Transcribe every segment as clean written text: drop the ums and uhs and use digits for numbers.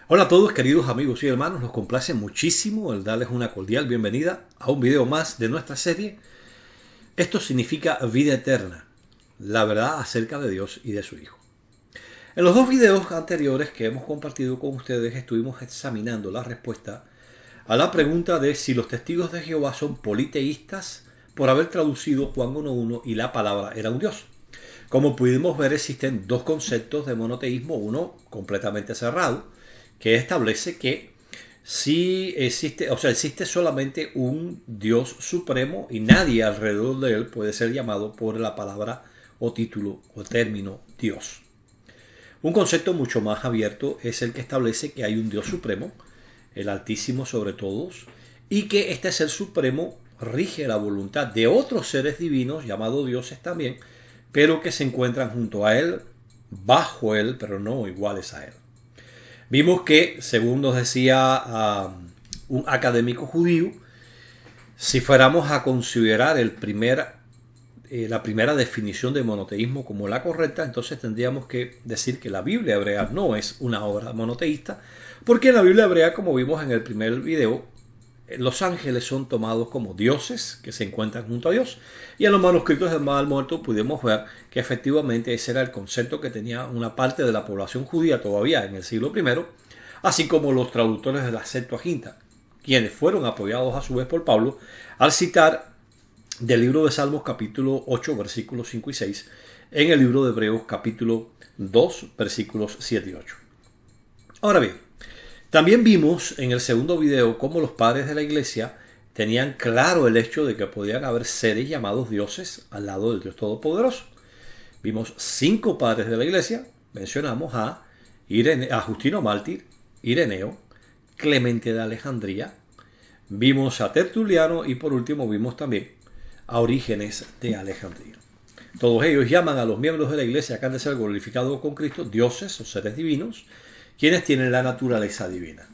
Hola a todos queridos amigos y hermanos, nos complace muchísimo el darles una cordial bienvenida a un video más de nuestra serie. Esto significa vida eterna, la verdad acerca de Dios y de su Hijo. En los dos videos anteriores que hemos compartido con ustedes estuvimos examinando la respuesta a la pregunta de si los testigos de Jehová son politeístas por haber traducido Juan 1.1 y la palabra era un Dios. Como pudimos ver, existen dos conceptos de monoteísmo, uno completamente cerrado, que establece que sí existe solamente un Dios supremo y nadie alrededor de él puede ser llamado por la palabra o título o término Dios. Un concepto mucho más abierto es el que establece que hay un Dios supremo, el Altísimo sobre todos, y que este ser supremo rige la voluntad de otros seres divinos, llamados dioses también, pero que se encuentran junto a él, bajo él, pero no iguales a él. Vimos que, según nos decía un académico judío, si fuéramos a considerar la primera definición de monoteísmo como la correcta, entonces tendríamos que decir que la Biblia hebrea no es una obra monoteísta, porque en la Biblia hebrea, como vimos en el primer video, los ángeles son tomados como dioses que se encuentran junto a Dios, y en los manuscritos del Mar Muerto pudimos ver que efectivamente ese era el concepto que tenía una parte de la población judía todavía en el siglo I, así como los traductores de la Septuaginta, quienes fueron apoyados a su vez por Pablo al citar del libro de Salmos capítulo 8 versículos 5 y 6 en el libro de Hebreos capítulo 2 versículos 7 y 8. Ahora bien, también vimos en el segundo video cómo los padres de la iglesia tenían claro el hecho de que podían haber seres llamados dioses al lado del Dios Todopoderoso. Vimos 5 padres de la iglesia, mencionamos a Justino Mártir, Ireneo, Clemente de Alejandría, vimos a Tertuliano y por último vimos también a Orígenes de Alejandría. Todos ellos llaman a los miembros de la iglesia que han de ser glorificados con Cristo dioses o seres divinos, quienes tienen la naturaleza divina.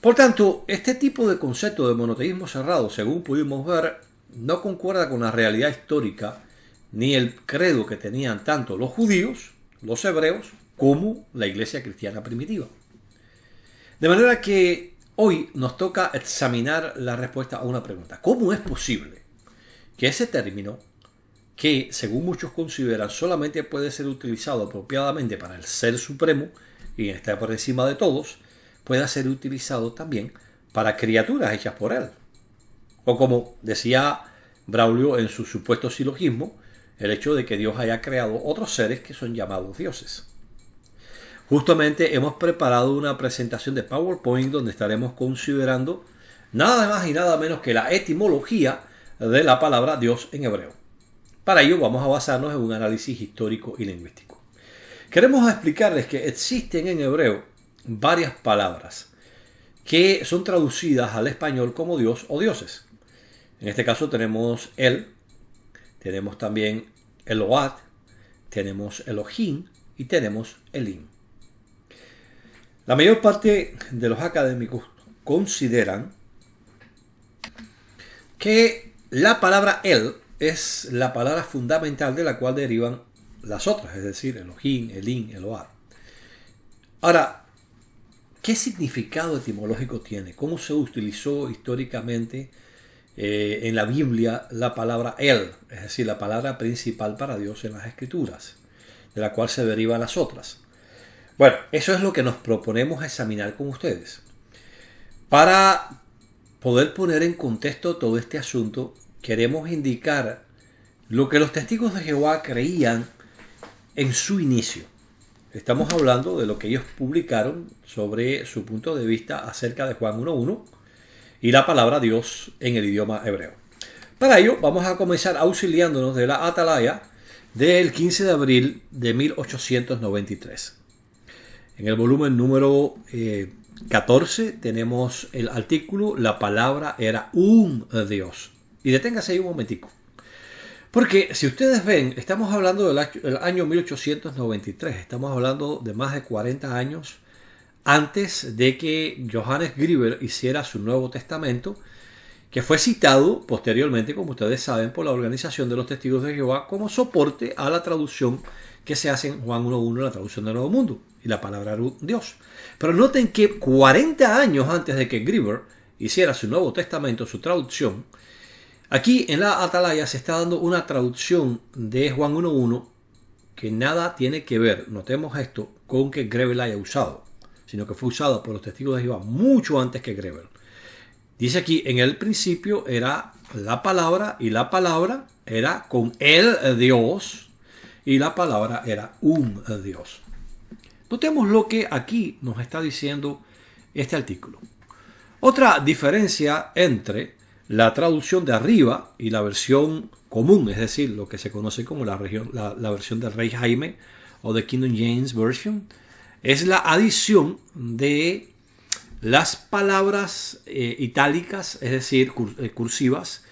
Por tanto, este tipo de concepto de monoteísmo cerrado, según pudimos ver, no concuerda con la realidad histórica ni el credo que tenían tanto los judíos, los hebreos, como la iglesia cristiana primitiva. De manera que hoy nos toca examinar la respuesta a una pregunta. ¿Cómo es posible que ese término, que según muchos consideran solamente puede ser utilizado apropiadamente para el Ser Supremo, y está por encima de todos, pueda ser utilizado también para criaturas hechas por él? O como decía Braulio en su supuesto silogismo, el hecho de que Dios haya creado otros seres que son llamados dioses. Justamente hemos preparado una presentación de PowerPoint donde estaremos considerando nada más y nada menos que la etimología de la palabra Dios en hebreo. Para ello vamos a basarnos en un análisis histórico y lingüístico. Queremos explicarles que existen en hebreo varias palabras que son traducidas al español como Dios o dioses. En este caso tenemos El, tenemos también Eloat, tenemos Elohim y tenemos Elim. La mayor parte de los académicos consideran que la palabra El es la palabra fundamental de la cual derivan las otras, es decir, Elohim, Elim, Eloat. Ahora, ¿qué significado etimológico tiene? ¿Cómo se utilizó históricamente en la Biblia la palabra El, es decir, la palabra principal para Dios en las Escrituras, de la cual se derivan las otras? Bueno, eso es lo que nos proponemos examinar con ustedes. Para poder poner en contexto todo este asunto, queremos indicar lo que los testigos de Jehová creían en su inicio. Estamos hablando de lo que ellos publicaron sobre su punto de vista acerca de Juan 1.1 y la palabra Dios en el idioma hebreo. Para ello vamos a comenzar auxiliándonos de la Atalaya del 15 de abril de 1893. En el volumen número 14 tenemos el artículo La palabra era un Dios. Y deténgase ahí un momentico. Porque si ustedes ven, estamos hablando del año 1893, estamos hablando de más de 40 años antes de que Johannes Grieber hiciera su Nuevo Testamento, que fue citado posteriormente, como ustedes saben, por la Organización de los Testigos de Jehová como soporte a la traducción que se hace en Juan 1.1 en la traducción del Nuevo Mundo, y la palabra era Dios. Pero noten que 40 años antes de que Greaver hiciera su Nuevo Testamento, su traducción, aquí en la Atalaya se está dando una traducción de Juan 1.1 que nada tiene que ver, notemos esto, con que Greaver la haya usado, sino que fue usada por los testigos de Jehová mucho antes que Greaver. Dice aquí, en el principio era la palabra, y la palabra era con el Dios, y la palabra era un Dios. Notemos lo que aquí nos está diciendo este artículo. Otra diferencia entre la traducción de arriba y la versión común, es decir, lo que se conoce como la versión del Rey Jaime o de King James Version, es la adición de las palabras itálicas, es decir, cursivas.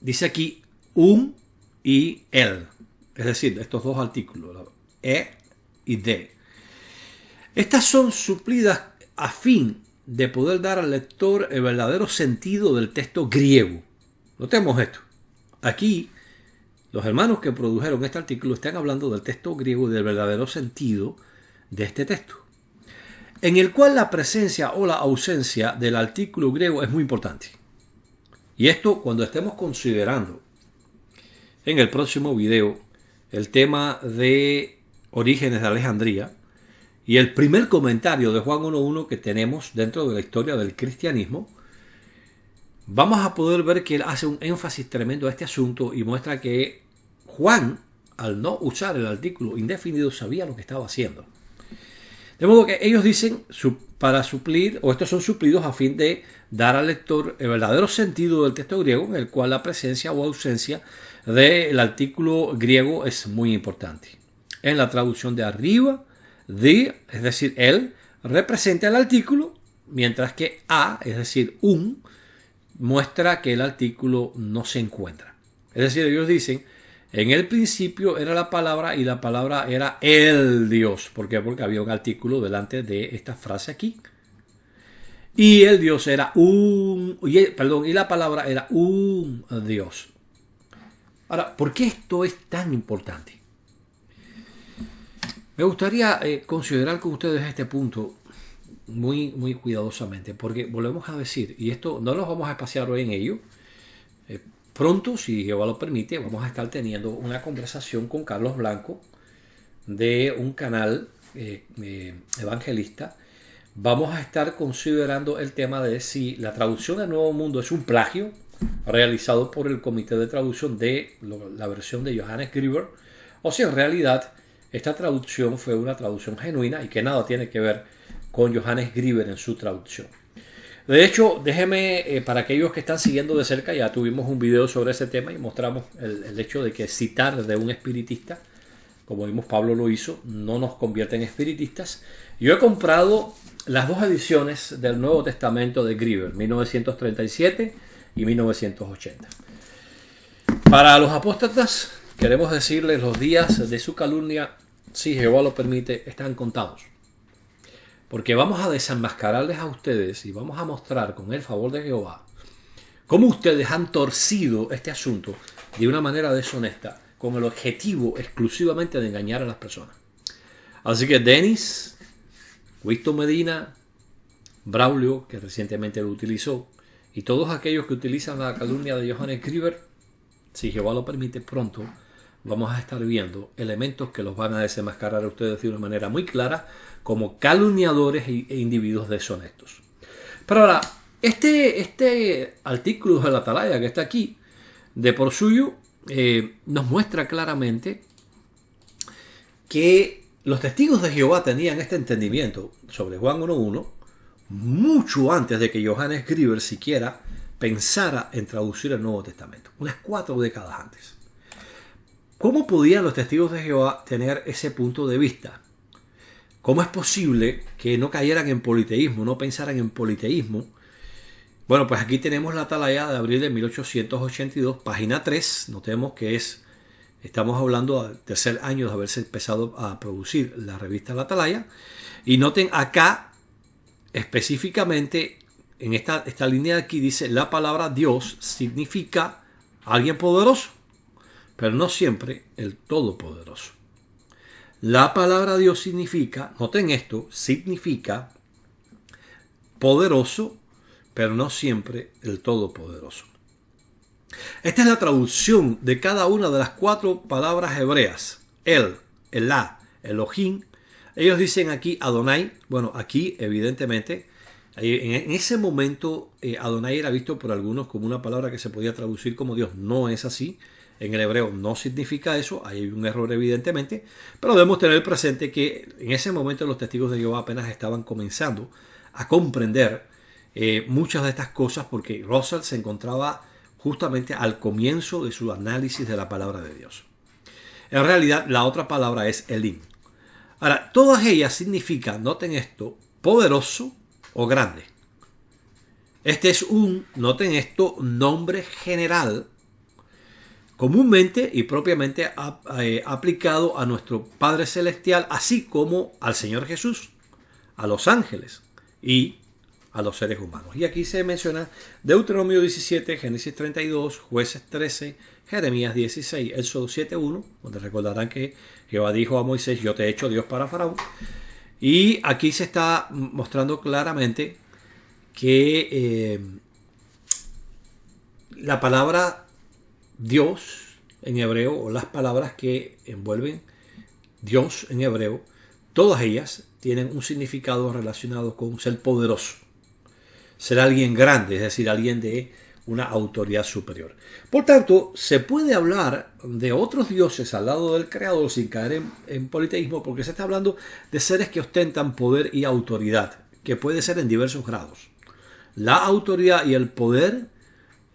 Dice aquí un y el, es decir, estos dos artículos, e y de. Estas son suplidas a fin de poder dar al lector el verdadero sentido del texto griego. Notemos esto. Aquí, los hermanos que produjeron este artículo están hablando del texto griego y del verdadero sentido de este texto, en el cual la presencia o la ausencia del artículo griego es muy importante. Y esto cuando estemos considerando en el próximo video el tema de Orígenes de Alejandría y el primer comentario de Juan 1.1 que tenemos dentro de la historia del cristianismo, vamos a poder ver que él hace un énfasis tremendo a este asunto y muestra que Juan, al no usar el artículo indefinido, sabía lo que estaba haciendo. De modo que ellos dicen para suplir, o estos son suplidos a fin de dar al lector el verdadero sentido del texto griego, en el cual la presencia o ausencia del artículo griego es muy importante. En la traducción de arriba, the, es decir, el, representa el artículo, mientras que a, es decir, un, muestra que el artículo no se encuentra. Es decir, ellos dicen, en el principio era la palabra y la palabra era el Dios. ¿Por qué? Porque había un artículo delante de esta frase aquí. Y el Dios era y la palabra era un Dios. Ahora, ¿por qué esto es tan importante? Me gustaría considerar con ustedes este punto muy, muy cuidadosamente, porque volvemos a decir, y esto no nos vamos a espaciar hoy en ello, pronto, si Jehová lo permite, vamos a estar teniendo una conversación con Carlos Blanco de un canal evangelista. Vamos a estar considerando el tema de si la traducción del Nuevo Mundo es un plagio realizado por el comité de traducción de la versión de Johannes Greaver, o si en realidad esta traducción fue una traducción genuina y que nada tiene que ver con Johannes Greaver en su traducción. De hecho, déjeme, para aquellos que están siguiendo de cerca, ya tuvimos un video sobre ese tema y mostramos el hecho de que citar de un espiritista, como vimos Pablo lo hizo, no nos convierte en espiritistas. Yo he comprado las dos ediciones del Nuevo Testamento de Greaver, 1937 y 1980. Para los apóstatas, queremos decirles, los días de su calumnia, si Jehová lo permite, están contados. Porque vamos a desenmascararles a ustedes y vamos a mostrar con el favor de Jehová cómo ustedes han torcido este asunto de una manera deshonesta, con el objetivo exclusivamente de engañar a las personas. Así que Denis, Winston Medina, Braulio, que recientemente lo utilizó, y todos aquellos que utilizan la calumnia de Johannes Greaver, si Jehová lo permite, pronto vamos a estar viendo elementos que los van a desenmascarar a ustedes de una manera muy clara como calumniadores e individuos deshonestos. Pero ahora, este artículo de la Atalaya que está aquí, de por suyo, nos muestra claramente que los testigos de Jehová tenían este entendimiento sobre Juan 1.1 mucho antes de que Johannes Greaver siquiera pensara en traducir el Nuevo Testamento, unas 4 décadas antes. ¿Cómo podían los testigos de Jehová tener ese punto de vista? ¿Cómo es posible que no cayeran en politeísmo, no pensaran en politeísmo? Bueno, pues aquí tenemos la Atalaya de abril de 1882, página 3. Notemos que estamos hablando del tercer año de haberse empezado a producir la revista La Atalaya. Y noten acá, específicamente, en esta línea de aquí dice, la palabra Dios significa alguien poderoso. pero no siempre el Todopoderoso. La palabra Dios significa, noten esto, significa poderoso, pero no siempre el Todopoderoso. Esta es la traducción de cada una de las 4 palabras hebreas. El, Elá, Elohim. Ellos dicen aquí Adonai. Bueno, aquí evidentemente, en ese momento Adonai era visto por algunos como una palabra que se podía traducir como Dios. No es así. En el hebreo no significa eso. Ahí hay un error evidentemente. Pero debemos tener presente que en ese momento los testigos de Jehová apenas estaban comenzando a comprender muchas de estas cosas, porque Russell se encontraba justamente al comienzo de su análisis de la palabra de Dios. En realidad, la otra palabra es Elim. Ahora, todas ellas significan, noten esto, poderoso o grande. Este es noten esto, nombre general, comúnmente y propiamente aplicado a nuestro Padre Celestial, así como al Señor Jesús, a los ángeles y a los seres humanos. Y aquí se menciona Deuteronomio 17, Génesis 32, Jueces 13, Jeremías 16, Éxodo 7:1, donde recordarán que Jehová dijo a Moisés: yo te he hecho Dios para Faraón. Y aquí se está mostrando claramente que la palabra Dios en hebreo, o las palabras que envuelven Dios en hebreo, todas ellas tienen un significado relacionado con ser poderoso, ser alguien grande, es decir, alguien de una autoridad superior. Por tanto, se puede hablar de otros dioses al lado del Creador sin caer en politeísmo, porque se está hablando de seres que ostentan poder y autoridad, que puede ser en diversos grados. La autoridad y el poder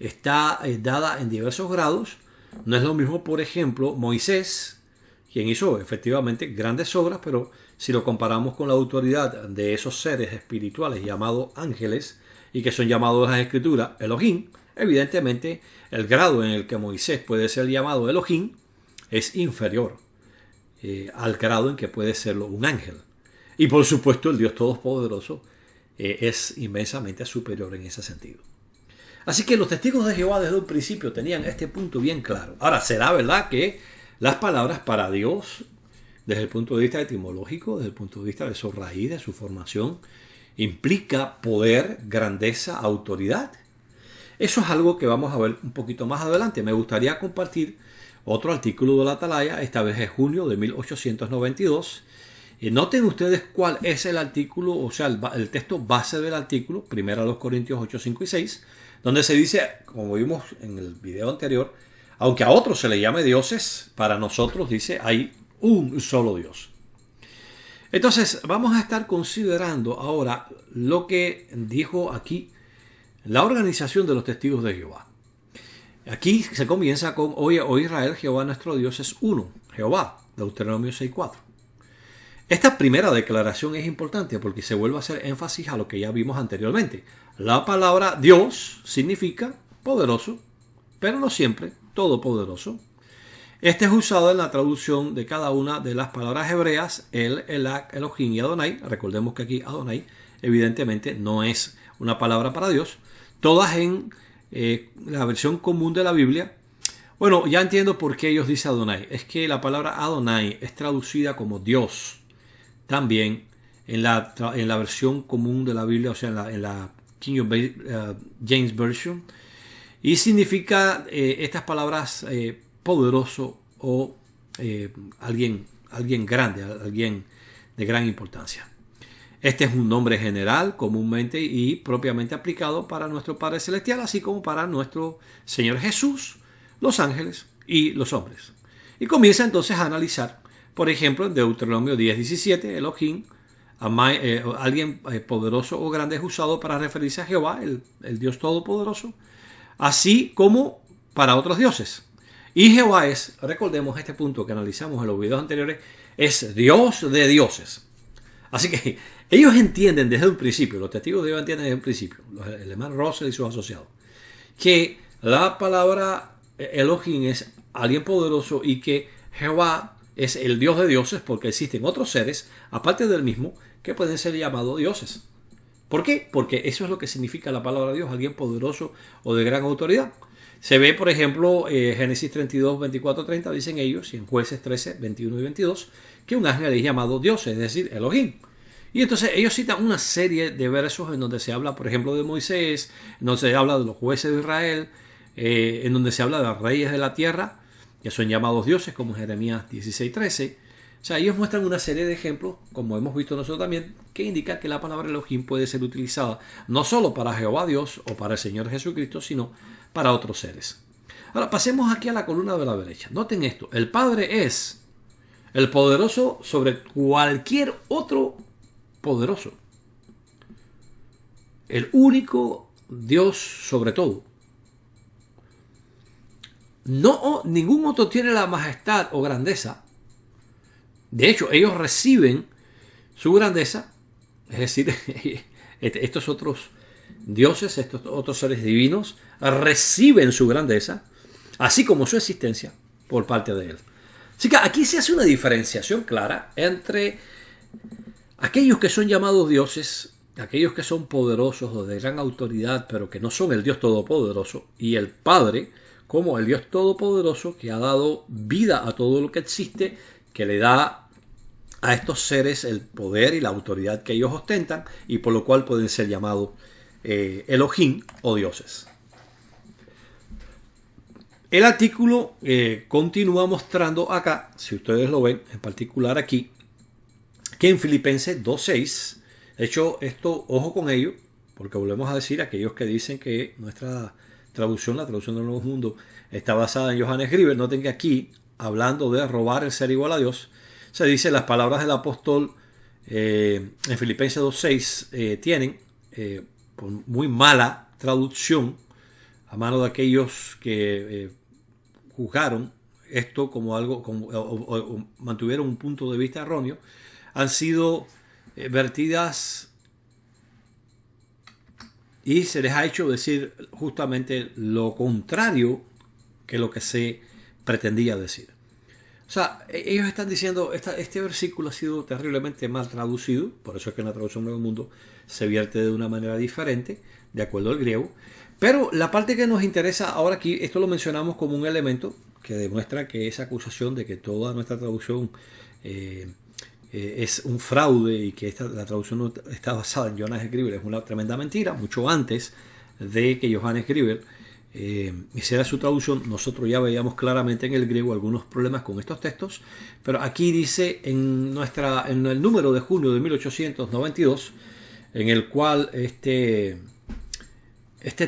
está dada en diversos grados. No es lo mismo, por ejemplo, Moisés, quien hizo efectivamente grandes obras, pero si lo comparamos con la autoridad de esos seres espirituales llamados ángeles, y que son llamados en las escrituras Elohim, evidentemente el grado en el que Moisés puede ser llamado Elohim es inferior al grado en que puede serlo un ángel. Y por supuesto el Dios Todopoderoso es inmensamente superior en ese sentido. Así que los testigos de Jehová desde un principio tenían este punto bien claro. Ahora, ¿será verdad que las palabras para Dios, desde el punto de vista etimológico, desde el punto de vista de su raíz, de su formación, implica poder, grandeza, autoridad? Eso es algo que vamos a ver un poquito más adelante. Me gustaría compartir otro artículo de la Atalaya, esta vez es junio de 1892. Y noten ustedes cuál es el artículo, o sea, el texto base del artículo, 1 Corintios 8, 5 y 6, donde se dice, como vimos en el video anterior, aunque a otros se le llame dioses, para nosotros, dice, hay un solo Dios. Entonces, vamos a estar considerando ahora lo que dijo aquí la organización de los testigos de Jehová. Aquí se comienza con: oye, oh Israel, Jehová nuestro Dios es uno. Jehová, Deuteronomio 6:4. Esta primera declaración es importante porque se vuelve a hacer énfasis a lo que ya vimos anteriormente. La palabra Dios significa poderoso, pero no siempre todopoderoso. Este es usado en la traducción de cada una de las palabras hebreas, el, Elak, Elohim y Adonai. Recordemos que aquí Adonai evidentemente no es una palabra para Dios. Todas en la versión común de la Biblia. Bueno, ya entiendo por qué ellos dicen Adonai. Es que la palabra Adonai es traducida como Dios también en la versión común de la Biblia, o sea, en la King James Version. Y significa estas palabras poderoso o alguien grande, alguien de gran importancia. Este es un nombre general, comúnmente y propiamente aplicado para nuestro Padre Celestial, así como para nuestro Señor Jesús, los ángeles y los hombres. Y comienza entonces a analizar, por ejemplo, en Deuteronomio 10:17, Elohim, alguien poderoso o grande, es usado para referirse a Jehová, el Dios Todopoderoso, así como para otros dioses. Y Jehová es, recordemos este punto que analizamos en los videos anteriores, es Dios de dioses. Así que ellos entienden desde un principio, los testigos de Jehová entienden desde un principio, el hermano Russell y sus asociados, que la palabra Elohim es alguien poderoso y que Jehová es el Dios de dioses, porque existen otros seres, aparte del mismo, que pueden ser llamados dioses. ¿Por qué? Porque eso es lo que significa la palabra Dios, alguien poderoso o de gran autoridad. Se ve, por ejemplo, Génesis 32, 24, 30, dicen ellos, y en Jueces 13, 21 y 22, que un ángel es llamado Dios, es decir, Elohim. Y entonces ellos citan una serie de versos en donde se habla, por ejemplo, de Moisés, en donde se habla de los jueces de Israel, en donde se habla de los reyes de la tierra, que son llamados dioses, como Jeremías 16, 13. O sea, ellos muestran una serie de ejemplos, como hemos visto nosotros también, que indica que la palabra Elohim puede ser utilizada no solo para Jehová Dios o para el Señor Jesucristo, sino para otros seres. Ahora, pasemos aquí a la columna de la derecha. Noten esto, el Padre es el poderoso sobre cualquier otro poderoso. El único Dios sobre todo. No, ningún otro tiene la majestad o grandeza. De hecho, ellos reciben su grandeza, es decir, estos otros dioses, estos otros seres divinos, reciben su grandeza, así como su existencia, por parte de él. Así que aquí se hace una diferenciación clara entre aquellos que son llamados dioses, aquellos que son poderosos o de gran autoridad, pero que no son el Dios Todopoderoso, y el Padre, como el Dios Todopoderoso que ha dado vida a todo lo que existe, que le da a estos seres el poder y la autoridad que ellos ostentan, y por lo cual pueden ser llamados Elohim o dioses. El artículo continúa mostrando acá, si ustedes lo ven, en particular aquí, que en Filipenses 2.6, de hecho esto, ojo con ello, porque volvemos a decir, aquellos que dicen que nuestra traducción, la traducción del Nuevo Mundo, está basada en Johannes Grieber, noten que aquí, hablando de robar el ser igual a Dios, se dice las palabras del apóstol en Filipenses 2.6 tienen por muy mala traducción a mano de aquellos que juzgaron esto como algo o mantuvieron un punto de vista erróneo, han sido vertidas y se les ha hecho decir justamente lo contrario que lo que se pretendía decir. O sea, ellos están diciendo, este versículo ha sido terriblemente mal traducido, por eso es que en la traducción Nuevo Mundo se vierte de una manera diferente, de acuerdo al griego. Pero la parte que nos interesa ahora aquí, esto lo mencionamos como un elemento que demuestra que esa acusación de que toda nuestra traducción es un fraude y que la traducción no está basada en Johannes Grieber es una tremenda mentira. Mucho antes de que Johannes Grieber hiciera su traducción, nosotros ya veíamos claramente en el griego algunos problemas con estos textos, pero aquí dice en el número de junio de 1892, en el cual este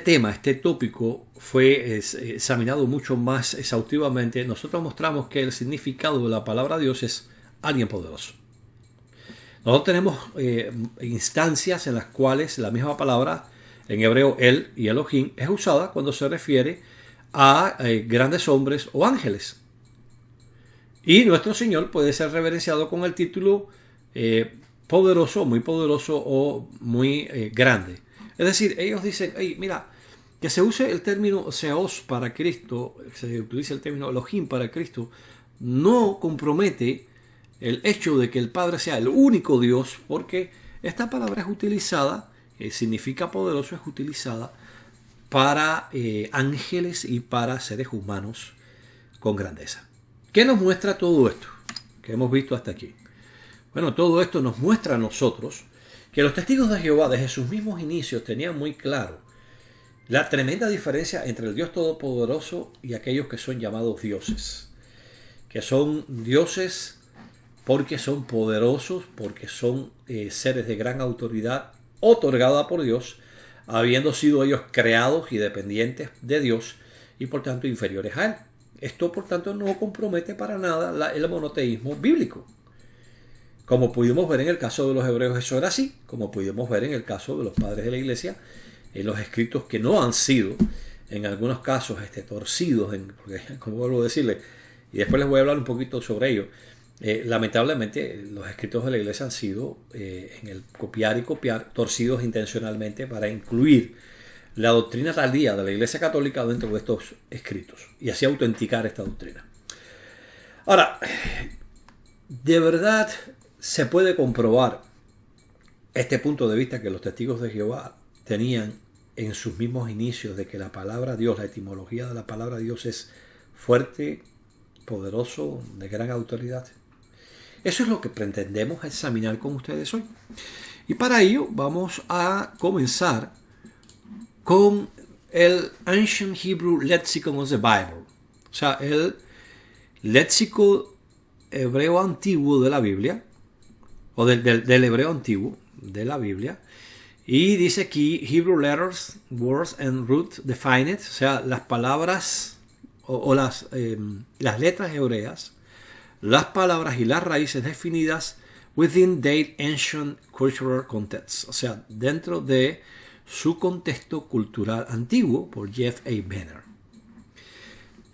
tema, este tópico fue examinado mucho más exhaustivamente, nosotros mostramos que el significado de la palabra Dios es alguien poderoso. Nosotros tenemos instancias en las cuales la misma palabra, en hebreo El y Elohim, es usada cuando se refiere a grandes hombres o ángeles. Y nuestro Señor puede ser reverenciado con el título poderoso o muy grande. Es decir, ellos dicen, hey, mira, que se use el término Seos para Cristo, se utiliza el término Elohim para Cristo, no compromete el hecho de que el Padre sea el único Dios, porque esta palabra es utilizada, significa poderoso, es utilizada para ángeles y para seres humanos con grandeza. ¿Qué nos muestra todo esto que hemos visto hasta aquí? Bueno, todo esto nos muestra a nosotros que los testigos de Jehová desde sus mismos inicios tenían muy claro la tremenda diferencia entre el Dios Todopoderoso y aquellos que son llamados dioses. Que son dioses porque son poderosos, porque son seres de gran autoridad otorgada por Dios, habiendo sido ellos creados y dependientes de Dios y por tanto inferiores a Él. Esto por tanto no compromete para nada el monoteísmo bíblico. Como pudimos ver en el caso de los hebreos, eso era así. Como pudimos ver en el caso de los padres de la iglesia, en los escritos que no han sido, en algunos casos, torcidos, porque, como vuelvo a decirle, y después les voy a hablar un poquito sobre ello. Lamentablemente, los escritos de la iglesia han sido, en el copiar y copiar, torcidos intencionalmente para incluir la doctrina tardía de la iglesia católica dentro de estos escritos y así autenticar esta doctrina. Ahora, de verdad se puede comprobar este punto de vista que los testigos de Jehová tenían en sus mismos inicios de que la palabra Dios, la etimología de la palabra Dios es fuerte, poderoso, de gran autoridad. Eso es lo que pretendemos examinar con ustedes hoy. Y para ello vamos a comenzar con el Ancient Hebrew Lexicon of the Bible. O sea, el léxico hebreo antiguo de la Biblia, o del hebreo antiguo de la Biblia. Y dice aquí, Hebrew letters, words and root defined, o sea, las palabras o las letras hebreas, las palabras y las raíces definidas within their ancient cultural context, o sea, dentro de su contexto cultural antiguo, por Jeff A. Benner.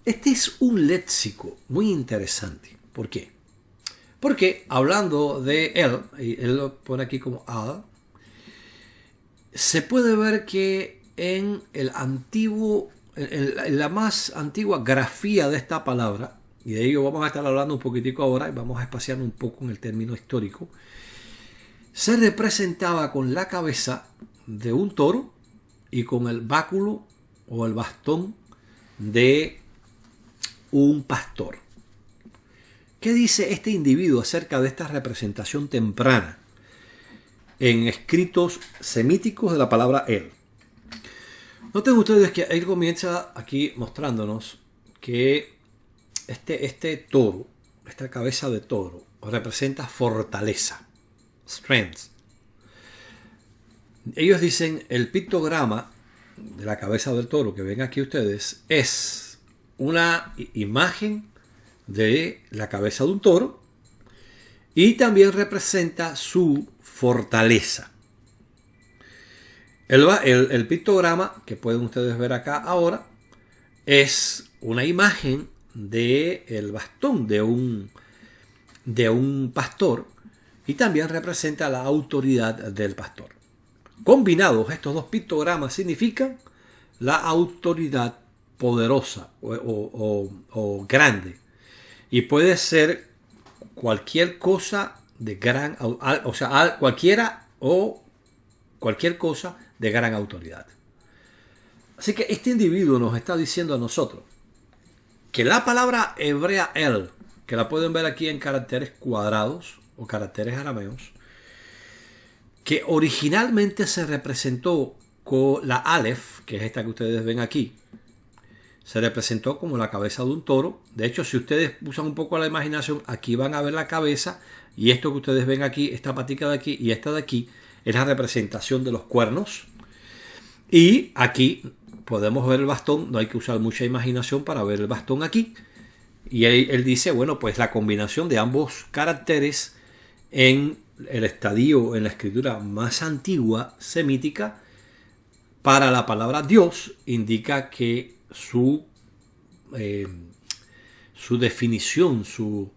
Este es un léxico muy interesante. ¿Por qué? Porque hablando de él, y él lo pone aquí como al, se puede ver que en la más antigua grafía de esta palabra, y de ello vamos a estar hablando un poquitico ahora y vamos a espaciar un poco en el término histórico, se representaba con la cabeza de un toro y con el báculo o el bastón de un pastor. ¿Qué dice este individuo acerca de esta representación temprana en escritos semíticos de la palabra él? Noten ustedes que él comienza aquí mostrándonos que este toro, esta cabeza de toro, representa fortaleza, strength. Ellos dicen el pictograma de la cabeza del toro que ven aquí ustedes es una imagen de la cabeza de un toro y también representa su fortaleza. El pictograma que pueden ustedes ver acá ahora es una imagen del bastón de un pastor y también representa la autoridad del pastor. Combinados, estos dos pictogramas significan la autoridad poderosa o grande. Y puede ser cualquier cosa de gran, o sea, cualquiera o cualquier cosa de gran autoridad. Así que este individuo nos está diciendo a nosotros que la palabra hebrea el, que la pueden ver aquí en caracteres cuadrados o caracteres arameos, que originalmente se representó con la Aleph, que es esta que ustedes ven aquí, se representó como la cabeza de un toro. De hecho, si ustedes usan un poco la imaginación, aquí van a ver la cabeza y esto que ustedes ven aquí, esta patica de aquí y esta de aquí, es la representación de los cuernos. Y aquí podemos ver el bastón, no hay que usar mucha imaginación para ver el bastón aquí. Y él dice, bueno, pues la combinación de ambos caracteres en el estadio, en la escritura más antigua, semítica, para la palabra Dios, indica que su definición, su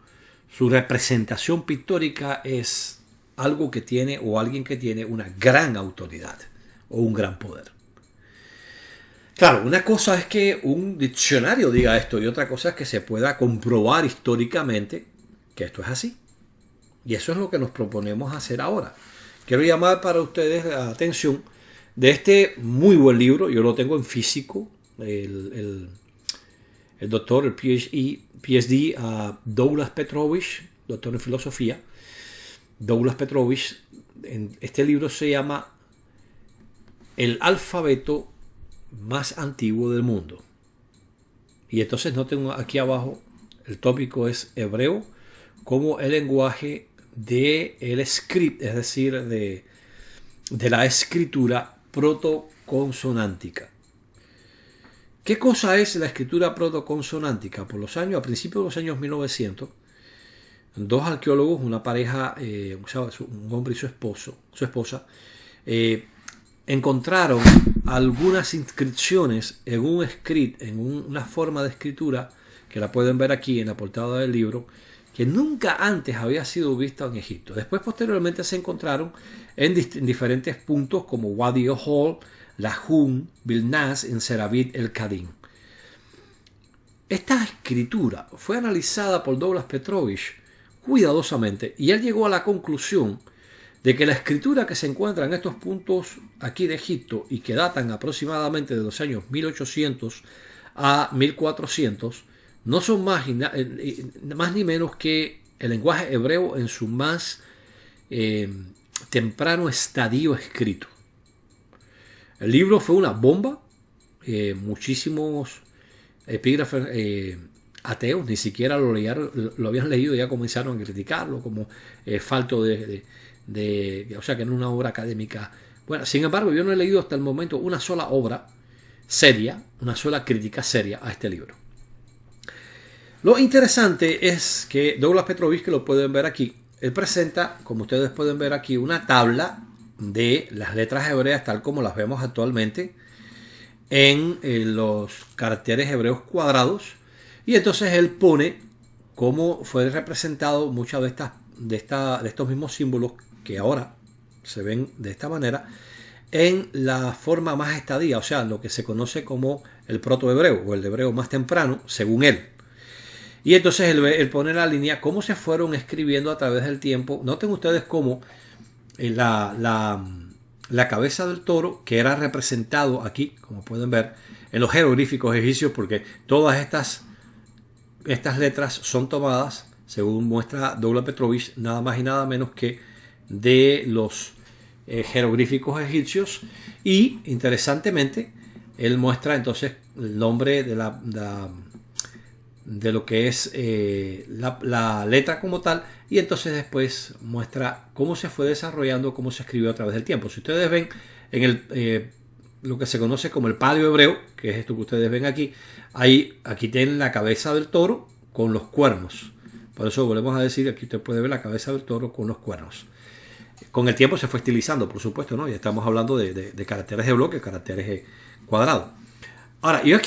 representación pictórica es algo que tiene o alguien que tiene una gran autoridad o un gran poder. Claro, una cosa es que un diccionario diga esto y otra cosa es que se pueda comprobar históricamente que esto es así. Y eso es lo que nos proponemos hacer ahora. Quiero llamar para ustedes la atención de este muy buen libro. Yo lo tengo en físico. El doctor, el PhD Douglas Petrovich, doctor en filosofía, Douglas Petrovich, este libro se llama El alfabeto más antiguo del mundo. Y entonces noten aquí abajo, el tópico es hebreo como el lenguaje del script, es decir, de la escritura protoconsonántica. ¿Qué cosa es la escritura protoconsonántica? A principios de los años 1900, dos arqueólogos, una pareja, un hombre y su esposa, encontraron algunas inscripciones en un script, en una forma de escritura, que la pueden ver aquí en la portada del libro, que nunca antes había sido vista en Egipto. Después, posteriormente, se encontraron en diferentes puntos como Wadi Hol, Lahun, Bilnas, en Seravit el Kadim. Esta escritura fue analizada por Douglas Petrovich cuidadosamente y él llegó a la conclusión de que la escritura que se encuentra en estos puntos aquí de Egipto y que datan aproximadamente de los años 1800 a 1400 no son más ni menos que el lenguaje hebreo en su más temprano estadio escrito. El libro fue una bomba. Muchísimos epígrafes ateos ni siquiera lo habían leído, ya comenzaron a criticarlo como falto o sea, que no es una obra académica. Bueno, sin embargo, yo no he leído hasta el momento una sola obra seria, una sola crítica seria a este libro. Lo interesante es que Douglas Petrovich, que lo pueden ver aquí, él presenta, como ustedes pueden ver aquí, una tabla de las letras hebreas tal como las vemos actualmente en los caracteres hebreos cuadrados, y entonces él pone cómo fue representado muchas de estos mismos símbolos que ahora se ven de esta manera en la forma más estadía, o sea, lo que se conoce como el protohebreo o el hebreo más temprano, según él. Y entonces él pone en la línea cómo se fueron escribiendo a través del tiempo. Noten ustedes cómo la cabeza del toro, que era representado aquí, como pueden ver, en los jeroglíficos egipcios, porque todas estas letras son tomadas, según muestra Douglas Petrovich, nada más y nada menos que de los jeroglíficos egipcios. Y interesantemente, él muestra entonces el nombre de lo que es la letra como tal, y entonces después muestra cómo se fue desarrollando, cómo se escribió a través del tiempo. Si ustedes ven en lo que se conoce como el palio hebreo, que es esto que ustedes ven aquí, aquí tienen la cabeza del toro con los cuernos. Por eso volvemos a decir, aquí usted puede ver la cabeza del toro con los cuernos. Con el tiempo se fue estilizando, por supuesto, ¿no? Ya estamos hablando de caracteres de bloque, caracteres cuadrados. Ahora, yo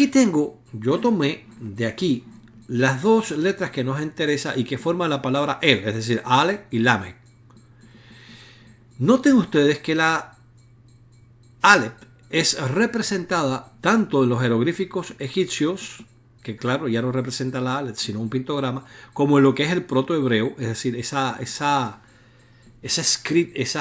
tomé de aquí las dos letras que nos interesa y que forman la palabra el, es decir, Ale y Lamed. Noten ustedes que la Aleph es representada tanto en los jeroglíficos egipcios, que claro, ya no representa la Aleph, sino un pictograma, como en lo que es el protohebreo, es decir, esa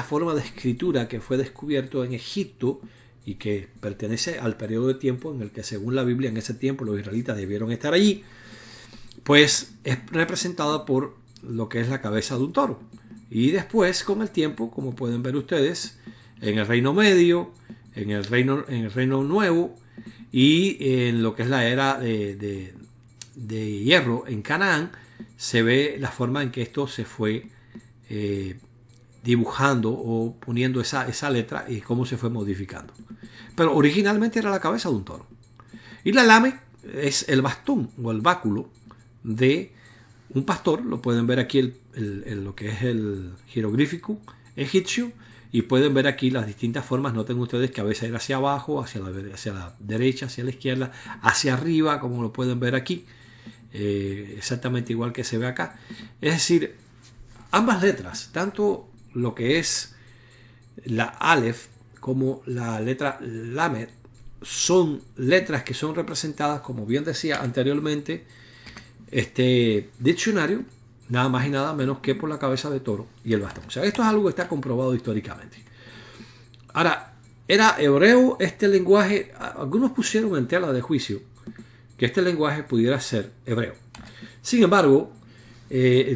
forma de escritura que fue descubierto en Egipto y que pertenece al periodo de tiempo en el que, según la Biblia, en ese tiempo los israelitas debieron estar allí, pues es representada por lo que es la cabeza de un toro. Y después, con el tiempo, como pueden ver ustedes, en el Reino Medio, en el Reino Nuevo y en lo que es la era de hierro en Canaán, se ve la forma en que esto se fue dibujando o poniendo esa letra y cómo se fue modificando. Pero originalmente era la cabeza de un toro. Y la Lamed es el bastón o el báculo de un pastor. Lo pueden ver aquí lo que es el jeroglífico egipcio, y pueden ver aquí las distintas formas. Noten ustedes que a veces era hacia abajo, hacia la derecha, hacia la izquierda, hacia arriba, como lo pueden ver aquí, exactamente igual que se ve acá. Es decir, ambas letras, tanto lo que es la Aleph como la letra Lamed, son letras que son representadas, como bien decía anteriormente este diccionario, nada más y nada menos que por la cabeza de toro y el bastón. O sea, esto es algo que está comprobado históricamente. Ahora, ¿era hebreo este lenguaje? Algunos pusieron en tela de juicio que este lenguaje pudiera ser hebreo. Sin embargo,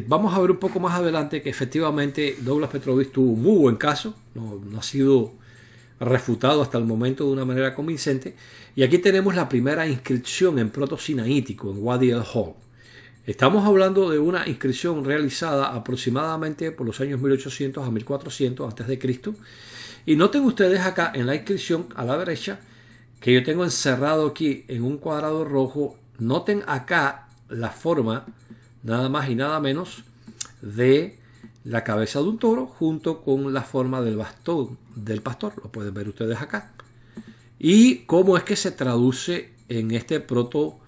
vamos a ver un poco más adelante que efectivamente Douglas Petrovich tuvo un muy buen caso, no ha sido refutado hasta el momento de una manera convincente. Y aquí tenemos la primera inscripción en proto-sinaítico, en Wadi el-Hol. Estamos hablando de una inscripción realizada aproximadamente por los años 1800 a 1400 a.C. Y noten ustedes acá en la inscripción a la derecha, que yo tengo encerrado aquí en un cuadrado rojo, noten acá la forma, nada más y nada menos, de la cabeza de un toro junto con la forma del bastón del pastor. Lo pueden ver ustedes acá. Y cómo es que se traduce en este proto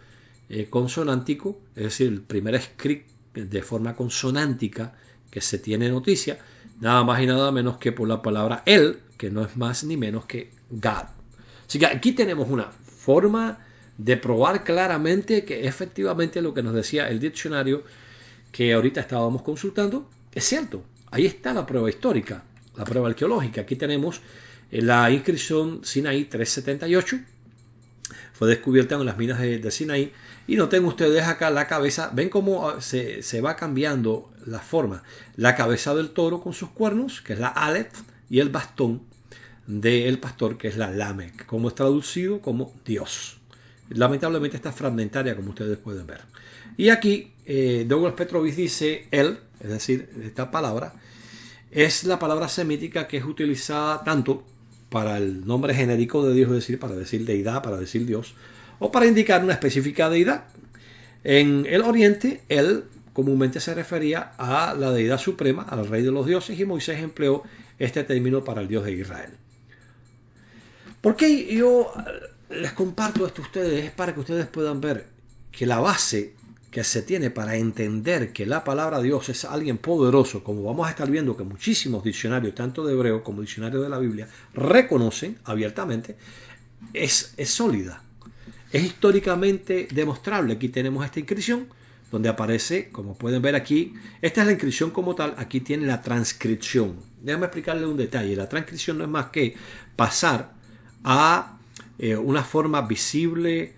consonántico, es decir, el primer script de forma consonántica que se tiene noticia, nada más y nada menos que por la palabra el, que no es más ni menos que God. Así que aquí tenemos una forma de probar claramente que efectivamente lo que nos decía el diccionario que ahorita estábamos consultando es cierto. Ahí está la prueba histórica. la prueba arqueológica. Aquí tenemos la inscripción Sinaí 378. Fue descubierta en las minas de Sinaí. Y noten ustedes acá la cabeza. Ven cómo se va cambiando la forma. La cabeza del toro con sus cuernos, que es la Aleph, y el bastón del pastor, que es la Lamec, como es traducido como Dios. Lamentablemente está fragmentaria, como ustedes pueden ver. Y aquí Douglas Petrovich dice él, es decir, esta palabra es la palabra semítica que es utilizada tanto para el nombre genérico de Dios, es decir, para decir deidad, para decir Dios, o para indicar una específica deidad. En el Oriente, él comúnmente se refería a la deidad suprema, al rey de los dioses, y Moisés empleó este término para el Dios de Israel. ¿Por qué yo les comparto esto a ustedes? Es para que ustedes puedan ver que la base que se tiene para entender que la palabra Dios es alguien poderoso, como vamos a estar viendo que muchísimos diccionarios, tanto de hebreo como diccionarios de la Biblia, reconocen abiertamente, es sólida. Es históricamente demostrable. Aquí tenemos esta inscripción donde aparece, como pueden ver aquí, esta es la inscripción como tal, aquí tiene la transcripción. Déjame explicarle un detalle. La transcripción no es más que pasar a una forma visible,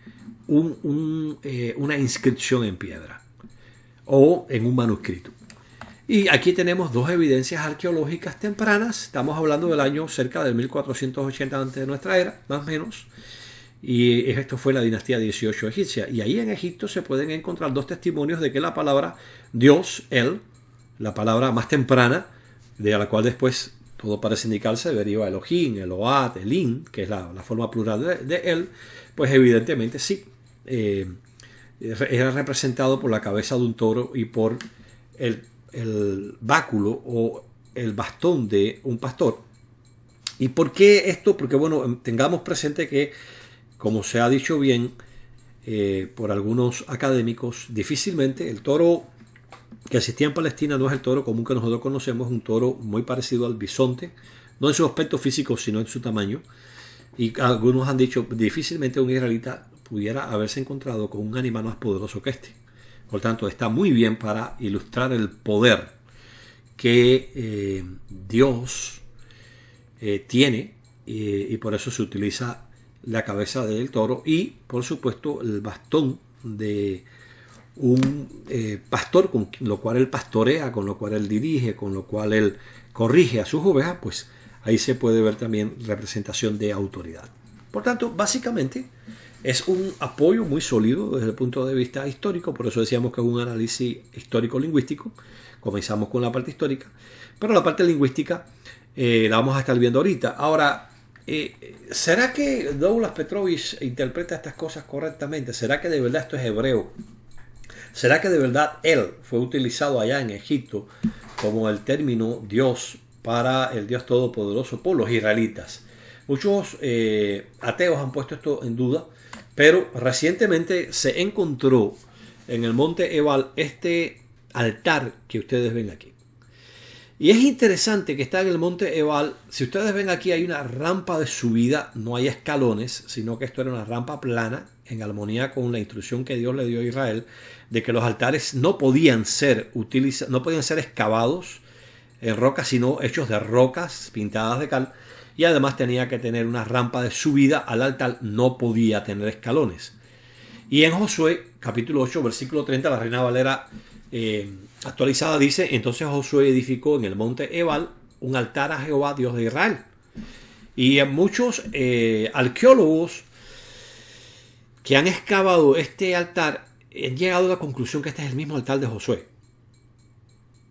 una inscripción en piedra o en un manuscrito. Y aquí tenemos dos evidencias arqueológicas tempranas. Estamos hablando del año cerca del 1480 antes de nuestra era, más o menos. Y esto fue la dinastía 18 egipcia. Y ahí en Egipto se pueden encontrar dos testimonios de que la palabra Dios, él, la palabra más temprana, de la cual después todo parece indicarse, deriva Elohim, Eloat, Elim, que es la forma plural de él, pues evidentemente sí. Era representado por la cabeza de un toro y por el báculo o el bastón de un pastor. ¿Y por qué esto? Porque bueno, tengamos presente que, como se ha dicho bien por algunos académicos, difícilmente el toro que existía en Palestina no es el toro común que nosotros conocemos, es un toro muy parecido al bisonte, no en su aspecto físico, sino en su tamaño. Y algunos han dicho, difícilmente un israelita pudiera haberse encontrado con un animal más poderoso que este. Por tanto, está muy bien para ilustrar el poder que Dios tiene, y por eso se utiliza la cabeza del toro y, por supuesto, el bastón de un pastor, con lo cual él pastorea, con lo cual él dirige, con lo cual él corrige a sus ovejas, pues ahí se puede ver también representación de autoridad. Por tanto, básicamente es un apoyo muy sólido desde el punto de vista histórico, por eso decíamos que es un análisis histórico-lingüístico. Comenzamos con la parte histórica, pero la parte lingüística la vamos a estar viendo ahorita. Ahora, ¿será que Douglas Petrovich interpreta estas cosas correctamente? ¿Será que de verdad esto es hebreo? ¿Será que de verdad él fue utilizado allá en Egipto como el término Dios para el Dios Todopoderoso por los israelitas? Muchos ateos han puesto esto en duda, pero recientemente se encontró en el monte Ebal este altar que ustedes ven aquí. Y es interesante que está en el monte Ebal. Si ustedes ven aquí hay una rampa de subida, no hay escalones, sino que esto era una rampa plana en armonía con la instrucción que Dios le dio a Israel de que los altares no podían ser excavados en rocas, sino hechos de rocas pintadas de cal. Y además tenía que tener una rampa de subida al altar, no podía tener escalones. Y en Josué, capítulo 8, versículo 30, la Reina Valera actualizada dice: entonces Josué edificó en el monte Ebal un altar a Jehová, Dios de Israel. Y muchos arqueólogos que han excavado este altar han llegado a la conclusión que este es el mismo altar de Josué.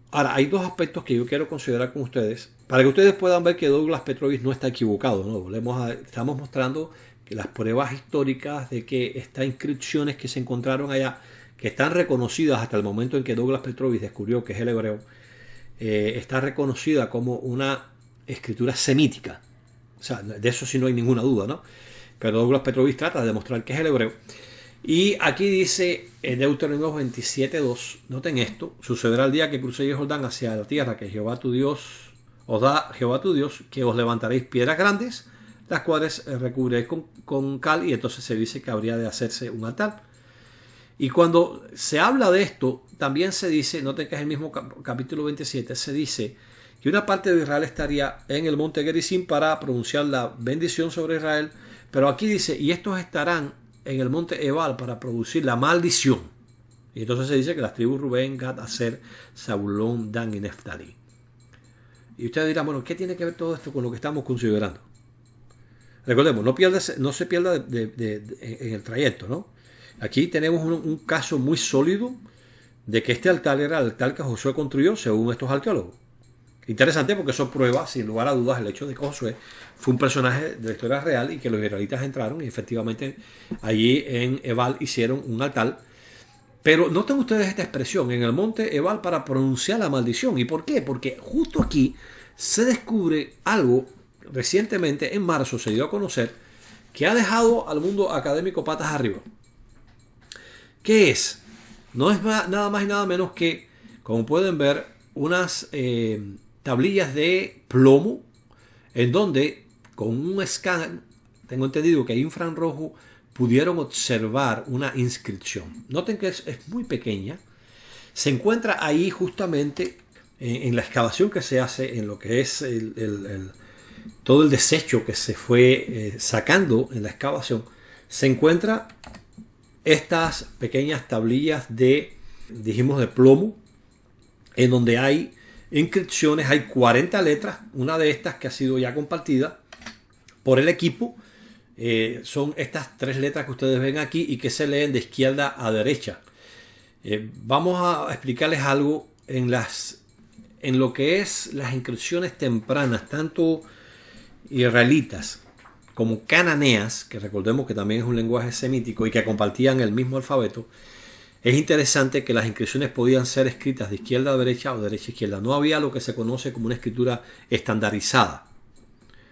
Ahora, hay dos aspectos que yo quiero considerar con ustedes, para que ustedes puedan ver que Douglas Petrovich no está equivocado, ¿no? Estamos mostrando que las pruebas históricas de que estas inscripciones que se encontraron allá, que están reconocidas hasta el momento en que Douglas Petrovich descubrió que es el hebreo, está reconocida como una escritura semítica. O sea, de eso sí no hay ninguna duda, ¿no? Pero Douglas Petrovich trata de demostrar que es el hebreo. Y aquí dice en Deuteronomio 27:2, noten esto: sucederá el día que crucéis el Jordán hacia la tierra que Jehová tu Dios os da, Jehová tu Dios, que os levantaréis piedras grandes, las cuales recubriréis con cal, y entonces se dice que habría de hacerse un altar. Y cuando se habla de esto, también se dice, noten que es el mismo capítulo 27, se dice y una parte de Israel estaría en el monte Gerizim para pronunciar la bendición sobre Israel. Pero aquí dice, y estos estarán en el monte Ebal para producir la maldición. Y entonces se dice que las tribus Rubén, Gad, Aser, Zabulón, Dan y Neftalí. Y ustedes dirán, bueno, ¿qué tiene que ver todo esto con lo que estamos considerando? Recordemos, no se pierda en el trayecto, ¿no? Aquí tenemos un caso muy sólido de que este altar era el altar que Josué construyó según estos arqueólogos. Interesante porque eso prueba, sin lugar a dudas, el hecho de que Josué fue un personaje de la historia real y que los israelitas entraron y efectivamente allí en Ebal hicieron un altar. Pero noten ustedes esta expresión, en el monte Ebal para pronunciar la maldición. ¿Y por qué? Porque justo aquí se descubre algo, recientemente en marzo se dio a conocer, que ha dejado al mundo académico patas arriba. ¿Qué es? No es nada más y nada menos que, como pueden ver, unas tablillas de plomo en donde con un escáner, tengo entendido que hay infrarrojo, pudieron observar una inscripción. Noten que es muy pequeña. Se encuentra ahí justamente en la excavación que se hace en lo que es todo el desecho que se fue sacando en la excavación. Se encuentra estas pequeñas tablillas de plomo en donde hay inscripciones, hay 40 letras, una de estas que ha sido ya compartida por el equipo, son estas 3 letras que ustedes ven aquí y que se leen de izquierda a derecha. Vamos a explicarles algo en lo que es las inscripciones tempranas, tanto israelitas como cananeas, que recordemos que también es un lenguaje semítico y que compartían el mismo alfabeto. Es interesante que las inscripciones podían ser escritas de izquierda a derecha o de derecha a izquierda. No había lo que se conoce como una escritura estandarizada.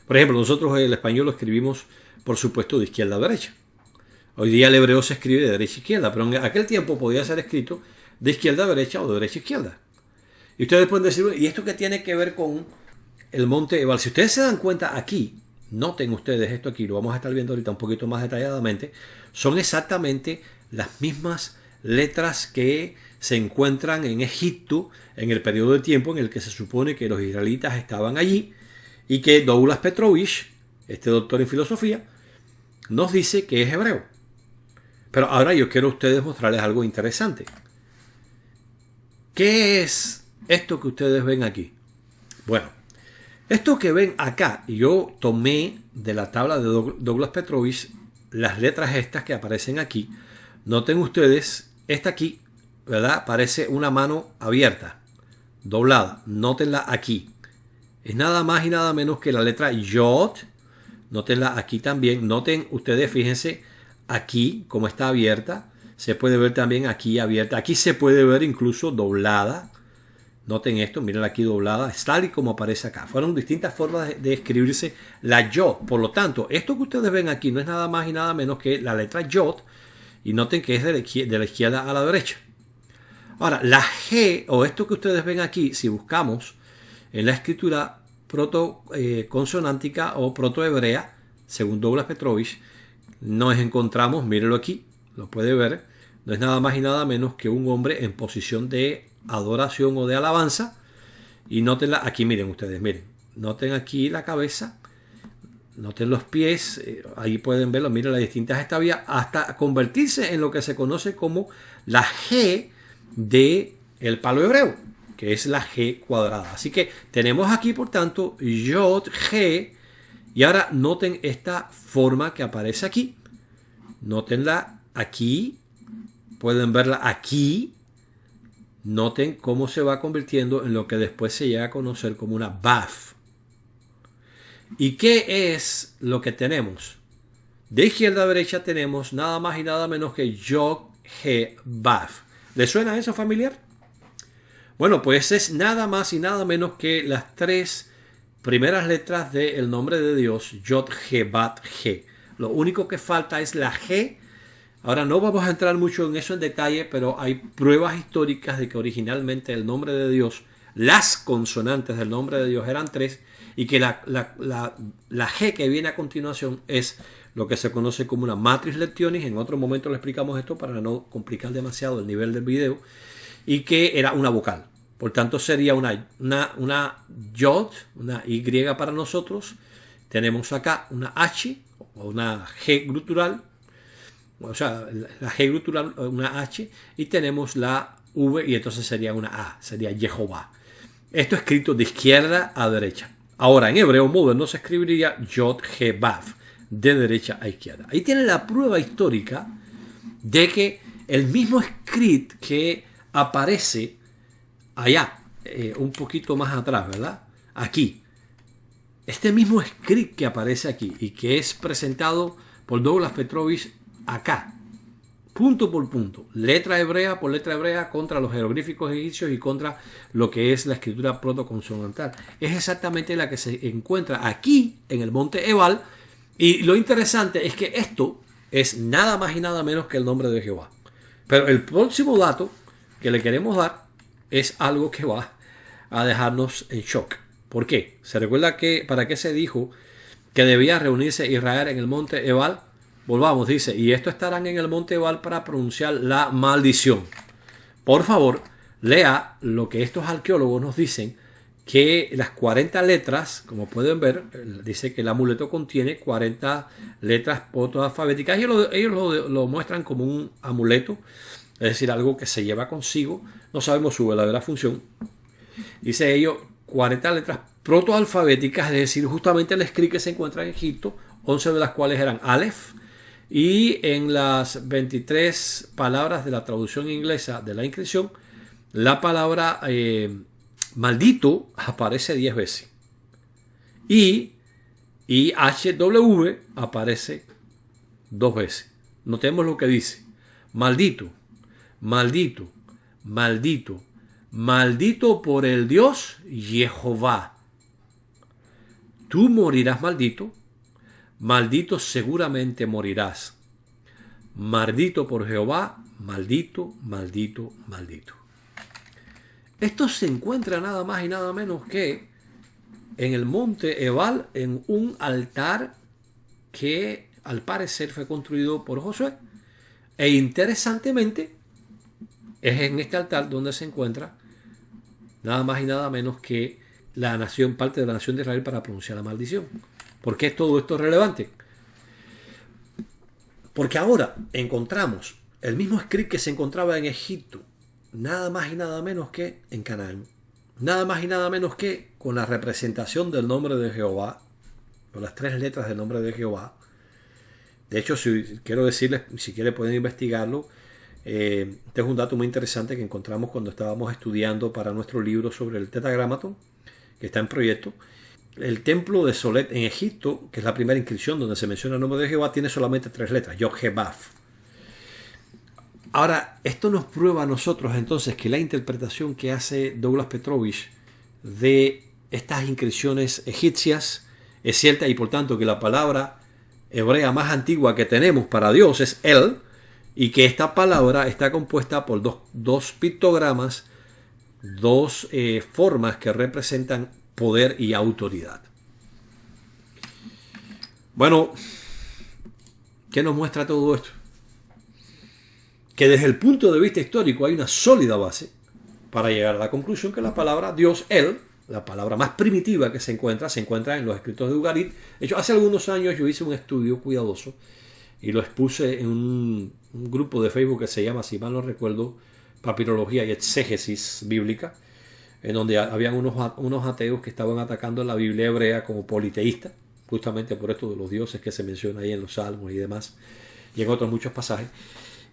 Por ejemplo, nosotros el español lo escribimos, por supuesto, de izquierda a derecha. Hoy día el hebreo se escribe de derecha a izquierda, pero en aquel tiempo podía ser escrito de izquierda a derecha o de derecha a izquierda. Y ustedes pueden decir, ¿y esto qué tiene que ver con el monte Ebal? Si ustedes se dan cuenta aquí, noten ustedes esto aquí, lo vamos a estar viendo ahorita un poquito más detalladamente, son exactamente las mismas letras que se encuentran en Egipto en el periodo de tiempo en el que se supone que los israelitas estaban allí y que Douglas Petrovich, este doctor en filosofía, nos dice que es hebreo. Pero ahora yo quiero a ustedes mostrarles algo interesante. ¿Qué es esto que ustedes ven aquí? Bueno, esto que ven acá, yo tomé de la tabla de Douglas Petrovich las letras estas que aparecen aquí. Noten ustedes, esta aquí, ¿verdad? Parece una mano abierta, doblada. Nótenla aquí. Es nada más y nada menos que la letra Yod. Nótenla aquí también. Noten ustedes, fíjense, aquí como está abierta. Se puede ver también aquí abierta. Aquí se puede ver incluso doblada. Noten esto, miren aquí doblada. Es tal y como aparece acá. Fueron distintas formas de escribirse la Yod. Por lo tanto, esto que ustedes ven aquí no es nada más y nada menos que la letra Yod. Y noten que es de la izquierda a la derecha. Ahora, la G, o esto que ustedes ven aquí, si buscamos en la escritura proto-consonántica o proto-hebrea, según Douglas Petrovich, nos encontramos, mírenlo aquí, lo puede ver, no es nada más y nada menos que un hombre en posición de adoración o de alabanza. Y noten aquí, miren ustedes, miren, noten aquí la cabeza. Noten los pies, ahí pueden verlo, miren las distintas estabillas, hasta convertirse en lo que se conoce como la G del palo hebreo, que es la G cuadrada. Así que tenemos aquí, por tanto, Yod, G, y ahora noten esta forma que aparece aquí. Notenla aquí, pueden verla aquí. Noten cómo se va convirtiendo en lo que después se llega a conocer como una Baf. ¿Y qué es lo que tenemos? De izquierda a derecha tenemos nada más y nada menos que Yod, He, Baf. ¿Les suena eso familiar? Bueno, pues es nada más y nada menos que las 3 primeras letras del nombre de Dios, Yod, He, Bat, He. Lo único que falta es la G. Ahora no vamos a entrar mucho en eso en detalle, pero hay pruebas históricas de que originalmente el nombre de Dios, las consonantes del nombre de Dios eran 3, y que la G que viene a continuación es lo que se conoce como una matriz lectionis. En otro momento le explicamos esto para no complicar demasiado el nivel del video, y que era una vocal. Por tanto, sería una Yod, una Y para nosotros. Tenemos acá una H o una G gutural. O sea, la G gutural, una H. Y tenemos la V y entonces sería una A. Sería Jehová. Esto escrito de izquierda a derecha. Ahora, en hebreo moderno se escribiría Yod He Vav, de derecha a izquierda. Ahí tiene la prueba histórica de que el mismo script que aparece allá, un poquito más atrás, ¿verdad? Aquí. Este mismo script que aparece aquí y que es presentado por Douglas Petrovich acá, punto por punto, letra hebrea por letra hebrea contra los jeroglíficos egipcios y contra lo que es la escritura protoconsonantal. Es exactamente la que se encuentra aquí en el monte Ebal. Y lo interesante es que esto es nada más y nada menos que el nombre de Jehová. Pero el próximo dato que le queremos dar es algo que va a dejarnos en shock. ¿Por qué? ¿Se recuerda que para qué se dijo que debía reunirse Israel en el monte Ebal? Volvamos, dice, y esto estarán en el monte Ebal para pronunciar la maldición. Por favor, lea lo que estos arqueólogos nos dicen, que las 40 letras, como pueden ver, dice que el amuleto contiene 40 letras protoalfabéticas. Ellos lo muestran como un amuleto, es decir, algo que se lleva consigo. No sabemos su verdadera función. Dice ellos 40 letras protoalfabéticas, es decir, justamente el script que se encuentra en Egipto, 11 de las cuales eran Aleph. Y en las 23 palabras de la traducción inglesa de la inscripción, la palabra maldito aparece 10 veces. Y HW aparece 2 veces. Notemos lo que dice. Maldito, maldito, maldito, maldito por el Dios Jehová. Tú morirás maldito. Maldito seguramente morirás. Maldito por Jehová, maldito, maldito, maldito. Esto se encuentra nada más y nada menos que en el monte Ebal, en un altar que al parecer fue construido por Josué. E interesantemente, es en este altar donde se encuentra nada más y nada menos que la nación, parte de la nación de Israel para pronunciar la maldición. ¿Por qué es todo esto relevante? Porque ahora encontramos el mismo script que se encontraba en Egipto, nada más y nada menos que en Canaán. Nada más y nada menos que con la representación del nombre de Jehová, con las 3 letras del nombre de Jehová. De hecho, quiero decirles, si quieren pueden investigarlo. Este es un dato muy interesante que encontramos cuando estábamos estudiando para nuestro libro sobre el Tetragrámaton, que está en proyecto. El templo de Solet en Egipto, que es la primera inscripción donde se menciona el nombre de Jehová, tiene solamente 3 letras, Yod-He-Vav. Ahora, esto nos prueba a nosotros entonces que la interpretación que hace Douglas Petrovich de estas inscripciones egipcias es cierta y por tanto que la palabra hebrea más antigua que tenemos para Dios es El, y que esta palabra está compuesta por dos pictogramas, 2 formas que representan poder y autoridad. Bueno, ¿qué nos muestra todo esto? Que desde el punto de vista histórico hay una sólida base para llegar a la conclusión que la palabra Dios, Él, la palabra más primitiva que se encuentra en los escritos de Ugarit. De hecho, hace algunos años yo hice un estudio cuidadoso y lo expuse en un grupo de Facebook que se llama, si mal no recuerdo, Papirología y Exégesis Bíblica, en donde habían unos ateos que estaban atacando la Biblia hebrea como politeísta, justamente por esto de los dioses que se menciona ahí en los Salmos y demás, y en otros muchos pasajes.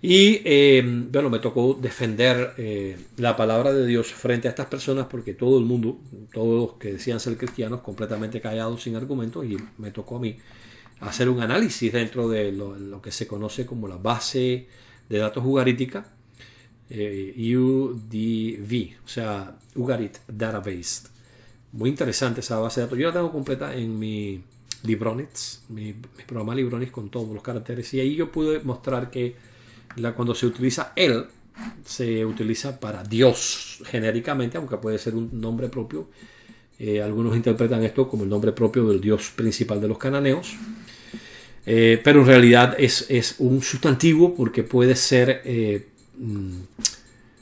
Y bueno, me tocó defender la palabra de Dios frente a estas personas porque todo el mundo, todos los que decían ser cristianos, completamente callados, sin argumentos, y me tocó a mí hacer un análisis dentro de lo que se conoce como la base de datos ugarítica, UDV, o sea, Ugarit Database. Muy interesante esa base de datos. Yo la tengo completa en mi Libronix, mi programa Libronix con todos los caracteres, y ahí yo pude mostrar que cuando se utiliza Él, se utiliza para Dios genéricamente, aunque puede ser un nombre propio. Algunos interpretan esto como el nombre propio del Dios principal de los cananeos, pero en realidad es un sustantivo porque puede ser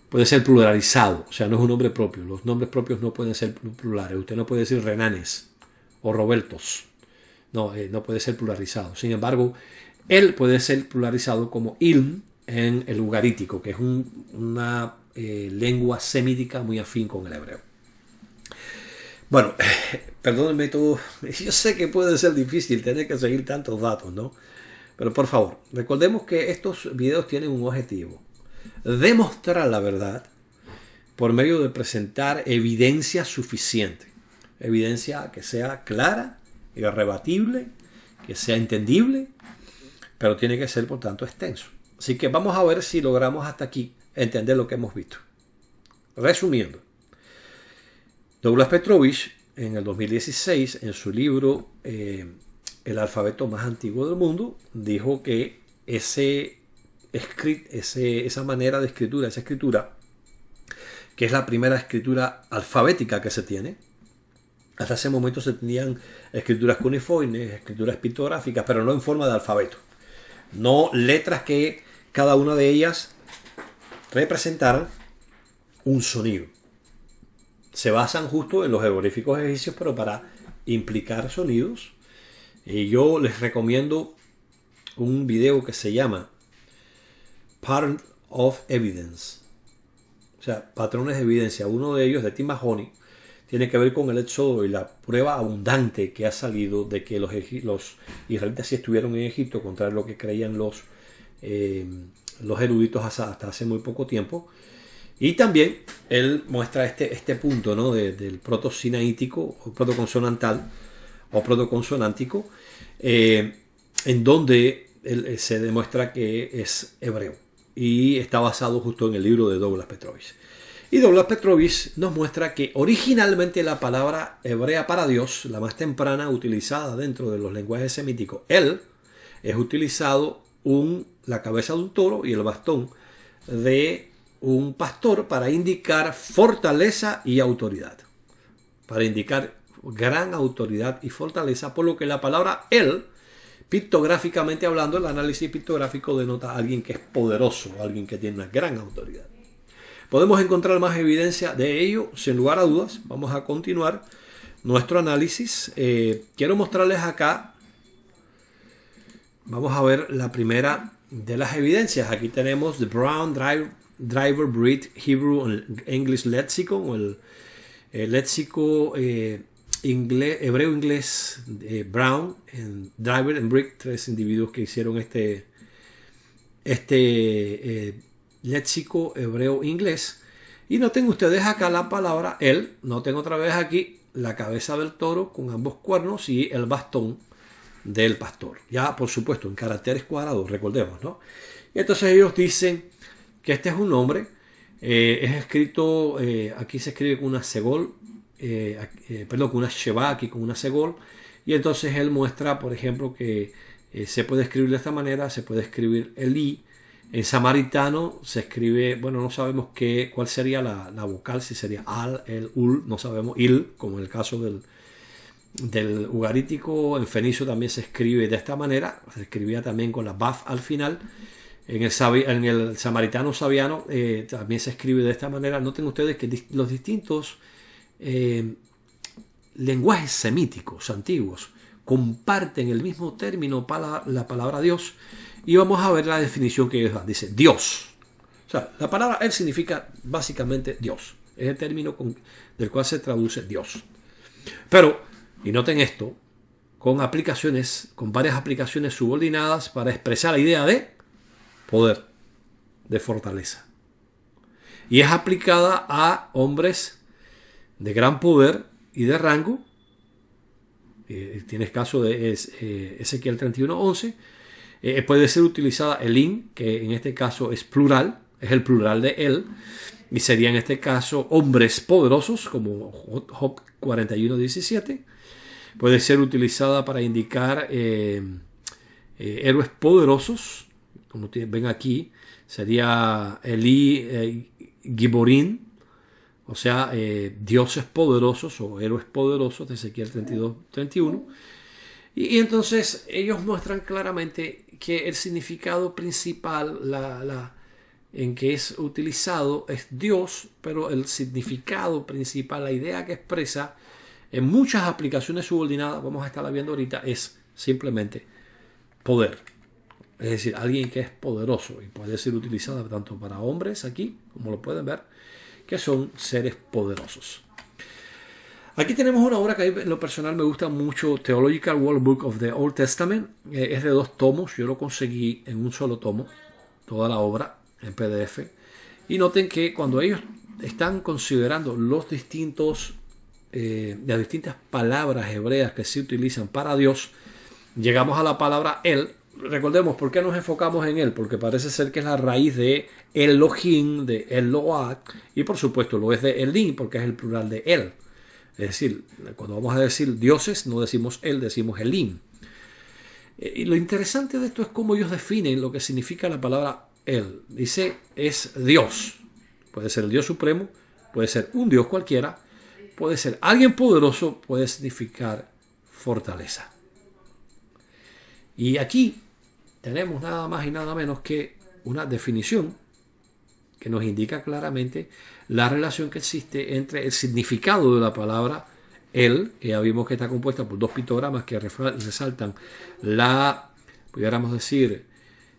puede ser pluralizado, o sea, no es un nombre propio. Los nombres propios no pueden ser plurales. Usted no puede decir Renanes o Robertos. No, no puede ser pluralizado. Sin embargo, él puede ser pluralizado como Ilm en el ugarítico, que es una lengua semítica muy afín con el hebreo. Bueno, perdónenme todo. Yo sé que puede ser difícil tener que seguir tantos datos, ¿no? Pero por favor, recordemos que estos videos tienen un objetivo: demostrar la verdad por medio de presentar evidencia suficiente. Evidencia que sea clara, irrebatible, que sea entendible, pero tiene que ser, por tanto, extenso. Así que vamos a ver si logramos hasta aquí entender lo que hemos visto. Resumiendo, Douglas Petrovich, en el 2016, en su libro El alfabeto más antiguo del mundo, dijo que esa manera de escritura, esa escritura, que es la primera escritura alfabética que se tiene. Hasta ese momento se tenían escrituras cuneiformes, escrituras pictográficas, pero no en forma de alfabeto. No letras que cada una de ellas representaran un sonido. Se basan justo en los jeroglíficos egipcios, pero para implicar sonidos. Y yo les recomiendo un video que se llama Pattern of Evidence. O sea, patrones de evidencia. Uno de ellos, de Tim Mahoney, tiene que ver con el éxodo y la prueba abundante que ha salido de que los israelitas sí estuvieron en Egipto, contrario a lo que creían los eruditos hasta hace muy poco tiempo. Y también él muestra este punto, ¿no? del proto-sinaítico o protoconsonantal o protoconsonántico, en donde se demuestra que es hebreo y está basado justo en el libro de Douglas Petrovich. Y Douglas Petrovich nos muestra que originalmente la palabra hebrea para Dios, la más temprana utilizada dentro de los lenguajes semíticos, él, es utilizado la cabeza de un toro y el bastón de un pastor para indicar fortaleza y autoridad. Para indicar gran autoridad y fortaleza, por lo que la palabra él, pictográficamente hablando, el análisis pictográfico denota a alguien que es poderoso, alguien que tiene una gran autoridad. Podemos encontrar más evidencia de ello, sin lugar a dudas. Vamos a continuar nuestro análisis. Quiero mostrarles acá, vamos a ver la primera de las evidencias. Aquí tenemos The Brown Driver Breed Hebrew English Lexicon, o el léxico hebreo-inglés Brown, Driver and Brick, tres individuos que hicieron este léxico hebreo-inglés. Y noten ustedes acá la palabra él. Noten otra vez aquí la cabeza del toro con ambos cuernos y el bastón del pastor. Ya, por supuesto, en caracteres cuadrados, recordemos, ¿no? Y entonces ellos dicen que este es un nombre. Es escrito, aquí se escribe con una segol, con una sheva, aquí con una segol. Y entonces él muestra, por ejemplo, que se puede escribir de esta manera, se puede escribir el i. En samaritano se escribe, bueno, no sabemos cuál sería la vocal, si sería al, el, ul, no sabemos, il, como en el caso del ugarítico. En fenicio también se escribe de esta manera, se escribía también con la baf al final. En el samaritano sabiano también se escribe de esta manera. Noten ustedes que los distintos lenguajes semíticos antiguos comparten el mismo término para la palabra Dios. Y vamos a ver la definición que ellos dan. Dice Dios. O sea, la palabra él significa básicamente Dios. Es el término del cual se traduce Dios. Pero, y noten esto, con varias aplicaciones subordinadas para expresar la idea de poder, de fortaleza. Y es aplicada a hombres de gran poder y de rango. Tienes caso de Ezequiel 31:11. Puede ser utilizada el in, que en este caso es plural, es el plural de él, y sería en este caso hombres poderosos, como Job 41:17. Puede ser utilizada para indicar héroes poderosos, como ven aquí, sería Eli Giborín, o sea, dioses poderosos o héroes poderosos de Ezequiel 32:31. Y entonces ellos muestran claramente que el significado principal, en que es utilizado es Dios, pero el significado principal, la idea que expresa en muchas aplicaciones subordinadas, vamos a estarla viendo ahorita, es simplemente poder. Es decir, alguien que es poderoso y puede ser utilizada tanto para hombres aquí, como lo pueden ver, que son seres poderosos. Aquí tenemos una obra que en lo personal me gusta mucho, Theological World Book of the Old Testament. Es de 2 tomos, yo lo conseguí en un solo tomo, toda la obra en PDF. Y noten que cuando ellos están considerando las distintas palabras hebreas que se utilizan para Dios, llegamos a la palabra Él. Recordemos, ¿por qué nos enfocamos en Él? Porque parece ser que es la raíz de Elohim, de Eloah, y por supuesto lo es de Elim, porque es el plural de Él. Es decir, cuando vamos a decir dioses, no decimos Él, decimos Elim. Y lo interesante de esto es cómo ellos definen lo que significa la palabra Él. Dice, es Dios. Puede ser el Dios supremo, puede ser un Dios cualquiera, puede ser alguien poderoso, puede significar fortaleza. Y aquí tenemos nada más y nada menos que una definición que nos indica claramente la relación que existe entre el significado de la palabra Él, que ya vimos que está compuesta por 2 pictogramas que resaltan pudiéramos decir,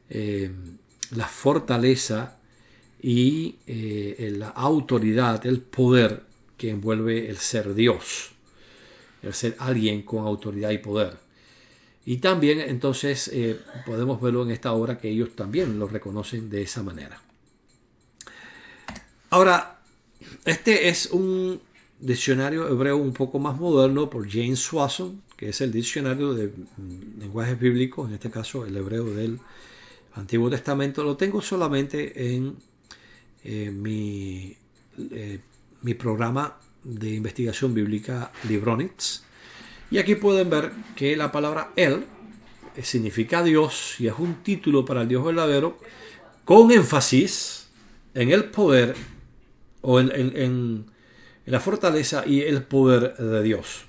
la fortaleza y la autoridad, el poder que envuelve el ser Dios, el ser alguien con autoridad y poder. Y también entonces podemos verlo en esta obra que ellos también lo reconocen de esa manera. Ahora, este es un diccionario hebreo un poco más moderno por James Swanson, que es el diccionario de lenguajes bíblicos, en este caso el hebreo del Antiguo Testamento. Lo tengo solamente en mi programa de investigación bíblica Libronix. Y aquí pueden ver que la palabra Él significa Dios y es un título para el Dios verdadero con énfasis en el poder o en la fortaleza y el poder de Dios.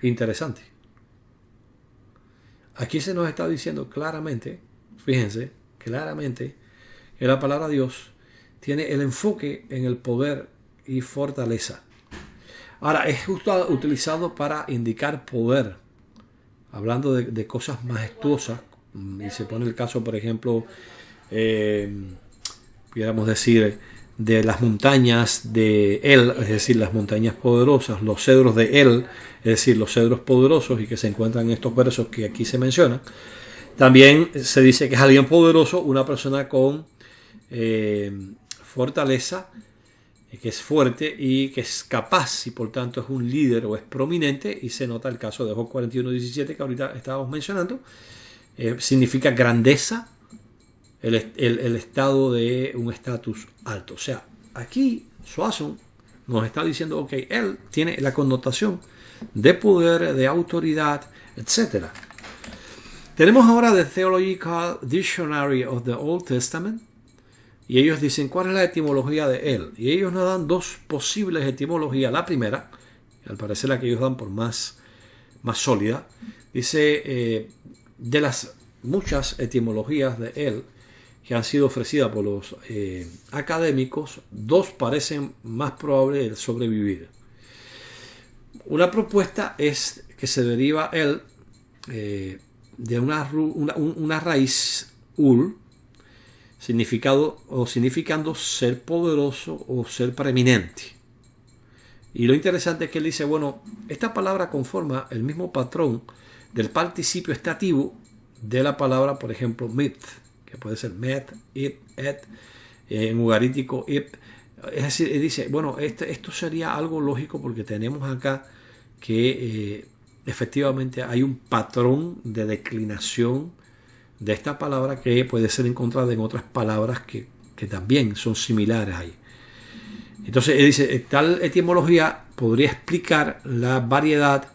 Interesante. Aquí se nos está diciendo claramente, fíjense, claramente, que la palabra Dios tiene el enfoque en el poder y fortaleza. Ahora, es justo utilizado para indicar poder, hablando de cosas majestuosas, y se pone el caso, por ejemplo, pudiéramos decir, de las montañas de él, es decir, las montañas poderosas, los cedros de él, es decir, los cedros poderosos, y que se encuentran en estos versos que aquí se mencionan. También se dice que es alguien poderoso, una persona con fortaleza, que es fuerte y que es capaz y por tanto es un líder o es prominente, y se nota el caso de Job 41:17 que ahorita estábamos mencionando. Significa grandeza, el estado de un estatus alto. O sea, aquí Swanson nos está diciendo, ok, él tiene la connotación de poder, de autoridad, etc. Tenemos ahora The Theological Dictionary of the Old Testament. Y ellos dicen, ¿cuál es la etimología de él? Y ellos nos dan 2 posibles etimologías. La primera, al parecer la que ellos dan por más sólida, dice, de las muchas etimologías de él que han sido ofrecidas por los académicos, 2 parecen más probables de sobrevivir. Una propuesta es que se deriva él de una raíz ul, significando ser poderoso o ser preeminente. Y lo interesante es que él dice, bueno, esta palabra conforma el mismo patrón del participio estativo de la palabra, por ejemplo, mit, que puede ser met, ip, et, en ugarítico, ip. Es decir, él dice, bueno, esto sería algo lógico porque tenemos acá que efectivamente hay un patrón de declinación de esta palabra que puede ser encontrada en otras palabras que también son similares ahí. Entonces él dice, tal etimología podría explicar la variedad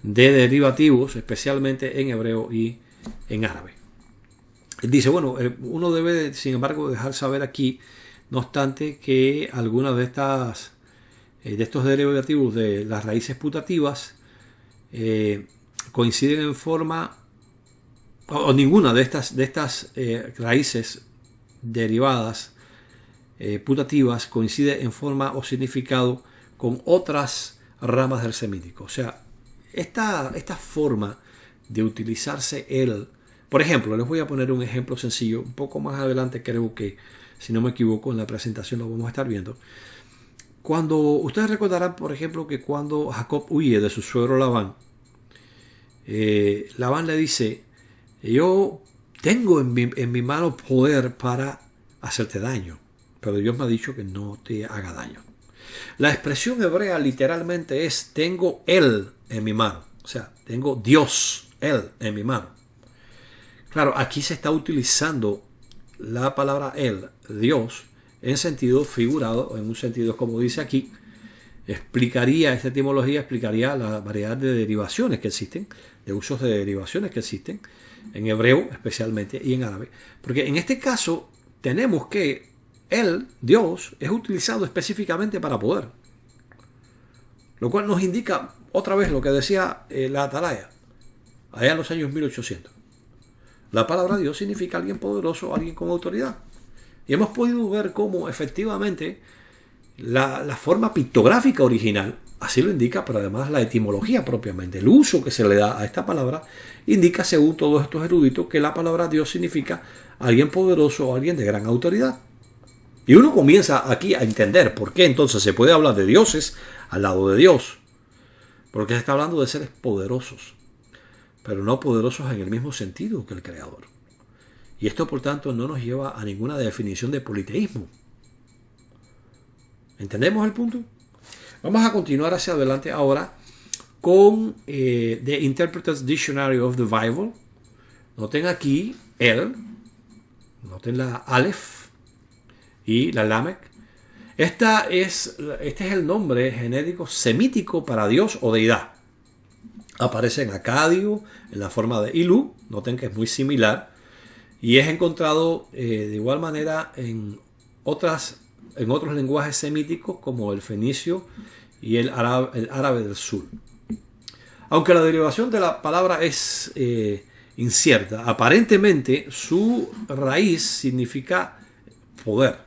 de derivativos, especialmente en hebreo y en árabe. Él dice, bueno, uno debe, sin embargo, dejar saber aquí, no obstante, que algunas de estos derivativos de las raíces putativas coinciden en forma, o ninguna de estas raíces derivadas putativas coincide en forma o significado con otras ramas del semítico. O sea, esta forma de utilizarse el, por ejemplo, les voy a poner un ejemplo sencillo, un poco más adelante creo que, si no me equivoco, en la presentación lo vamos a estar viendo. Cuando ustedes recordarán, por ejemplo, que cuando Jacob huye de su suegro Labán, Labán le dice: yo tengo en mi mano poder para hacerte daño, pero Dios me ha dicho que no te haga daño. La expresión hebrea literalmente es: tengo él en mi mano. O sea, tengo Dios, él en mi mano. Claro, aquí se está utilizando la palabra él, Dios, en sentido figurado, en un sentido como dice aquí. Esta etimología explicaría la variedad de derivaciones que existen, de usos de derivaciones que existen, en hebreo especialmente y en árabe. Porque en este caso tenemos que él, Dios, es utilizado específicamente para poder. Lo cual nos indica otra vez lo que decía la Atalaya, allá en los años 1800. La palabra Dios significa alguien poderoso, alguien con autoridad. Y hemos podido ver cómo efectivamente la forma pictográfica original así lo indica, pero además la etimología propiamente, el uso que se le da a esta palabra, indica, según todos estos eruditos, que la palabra Dios significa alguien poderoso o alguien de gran autoridad. Y uno comienza aquí a entender por qué entonces se puede hablar de dioses al lado de Dios. Porque se está hablando de seres poderosos, pero no poderosos en el mismo sentido que el Creador. Y esto, por tanto, no nos lleva a ninguna definición de politeísmo. ¿Entendemos el punto? Vamos a continuar hacia adelante ahora con The Interpreter's Dictionary of the Bible. Noten aquí el, noten la Aleph y la Lamek. Este es el nombre genérico semítico para Dios o deidad. Aparece en acadio, en la forma de Ilu. Noten que es muy similar. Y es encontrado de igual manera en otros lenguajes semíticos como el fenicio y el árabe del sur. Aunque la derivación de la palabra es incierta, aparentemente su raíz significa poder.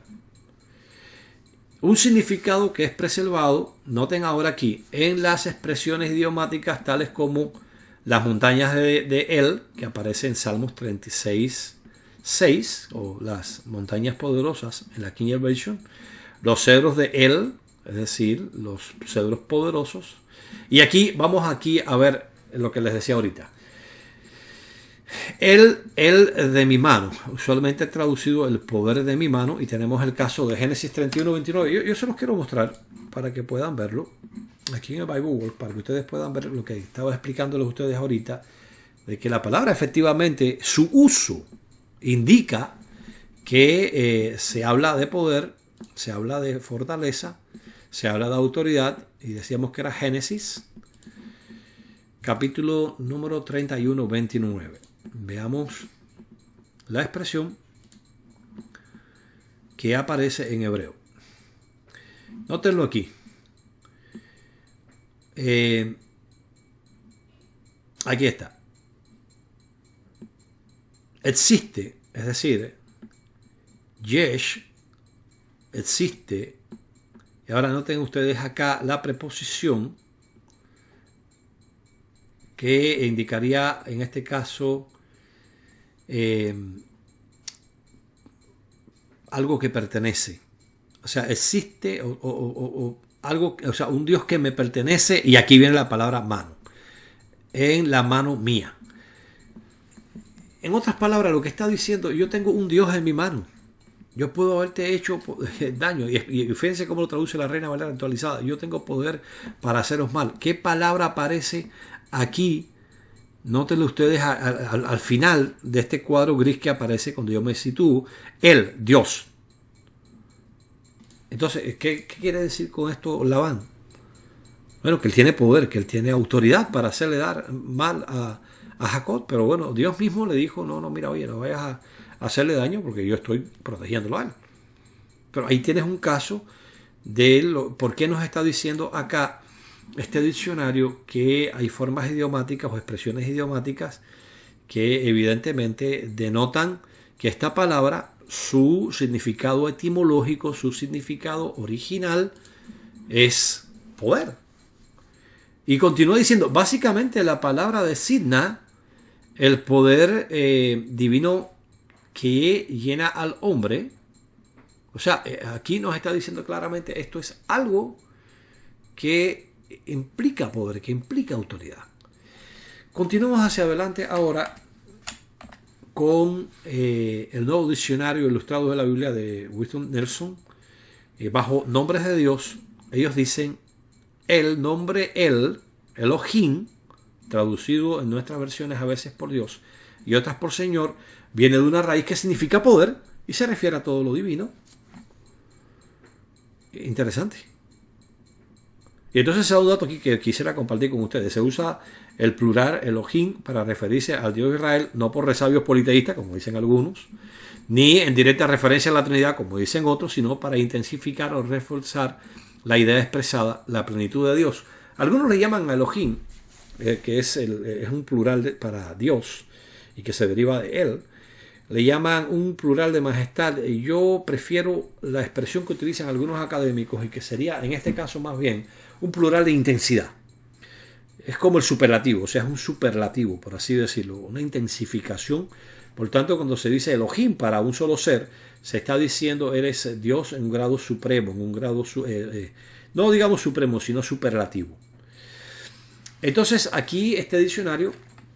Un significado que es preservado, noten ahora aquí, en las expresiones idiomáticas tales como las montañas de El, que aparece en Salmos 36:6, o las montañas poderosas en la King James Version, los cedros de El, es decir, los cedros poderosos. Y aquí vamos a ver lo que les decía ahorita. El de mi mano, usualmente traducido el poder de mi mano, y tenemos el caso de Génesis 31:29. Yo se los quiero mostrar para que puedan verlo aquí en el Bible World, para que ustedes puedan ver lo que estaba explicándoles a ustedes ahorita, de que la palabra efectivamente, su uso indica que se habla de poder, se habla de fortaleza, se habla de autoridad, y decíamos que era Génesis capítulo número 31:29. Veamos la expresión que aparece en hebreo. Nótenlo aquí. Aquí está. Existe, es decir, yesh, existe. Y ahora noten ustedes acá la preposición que indicaría en este caso algo que pertenece. O sea, existe algo, o sea, un Dios que me pertenece, y aquí viene la palabra mano. En la mano mía. En otras palabras, lo que está diciendo, yo tengo un Dios en mi mano. Yo puedo haberte hecho daño. Y fíjense cómo lo traduce la Reina Valera actualizada. Yo tengo poder para haceros mal. ¿Qué palabra aparece aquí? Nótenlo ustedes al final de este cuadro gris que aparece cuando yo me sitúo. El Dios. Entonces, ¿qué quiere decir con esto Labán? Bueno, que él tiene poder, que él tiene autoridad para hacerle dar mal a Jacob. Pero bueno, Dios mismo le dijo, no, mira, oye, no vayas a hacerle daño porque yo estoy protegiéndolo a él. Pero ahí tienes un caso de por qué nos está diciendo acá este diccionario que hay formas idiomáticas o expresiones idiomáticas que evidentemente denotan que esta palabra su significado etimológico, su significado original es poder. Y continúa diciendo, básicamente la palabra designa el poder divino que llena al hombre. O sea, aquí nos está diciendo claramente, esto es algo que implica poder, que implica autoridad. Continuamos hacia adelante ahora con el nuevo diccionario ilustrado de la Biblia de Winston Nelson. Bajo nombres de Dios, ellos dicen el nombre Elohim, traducido en nuestras versiones a veces por Dios y otras por Señor, viene de una raíz que significa poder y se refiere a todo lo divino. Interesante. Y entonces hay un dato aquí que quisiera compartir con ustedes. Se usa el plural Elohim para referirse al Dios de Israel, no por resabios politeístas, como dicen algunos, ni en directa referencia a la Trinidad, como dicen otros, sino para intensificar o reforzar la idea expresada, la plenitud de Dios. Algunos le llaman Elohim, que es un plural para Dios y que se deriva de él. Le llaman un plural de majestad. Y yo prefiero la expresión que utilizan algunos académicos y que sería en este caso más bien un plural de intensidad. Es como el superlativo, o sea, es un superlativo, por así decirlo, una intensificación. Por tanto, cuando se dice Elohim para un solo ser, se está diciendo eres Dios en un grado supremo, en un grado, no digamos supremo, sino superlativo. Entonces, aquí este diccionario,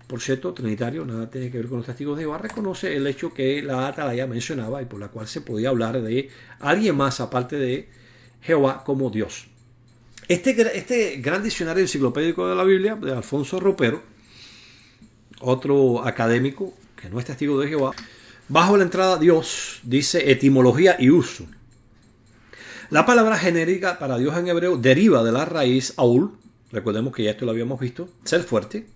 por cierto, trinitario, nada tiene que ver con los testigos de Jehová, reconoce el hecho que la Atalaya mencionaba y por la cual se podía hablar de alguien más aparte de Jehová como Dios. Este gran diccionario enciclopédico de la Biblia, de Alfonso Ropero, otro académico que no es testigo de Jehová, bajo la entrada Dios dice etimología y uso. La palabra genérica para Dios en hebreo deriva de la raíz aul, recordemos que ya esto lo habíamos visto, ser fuerte,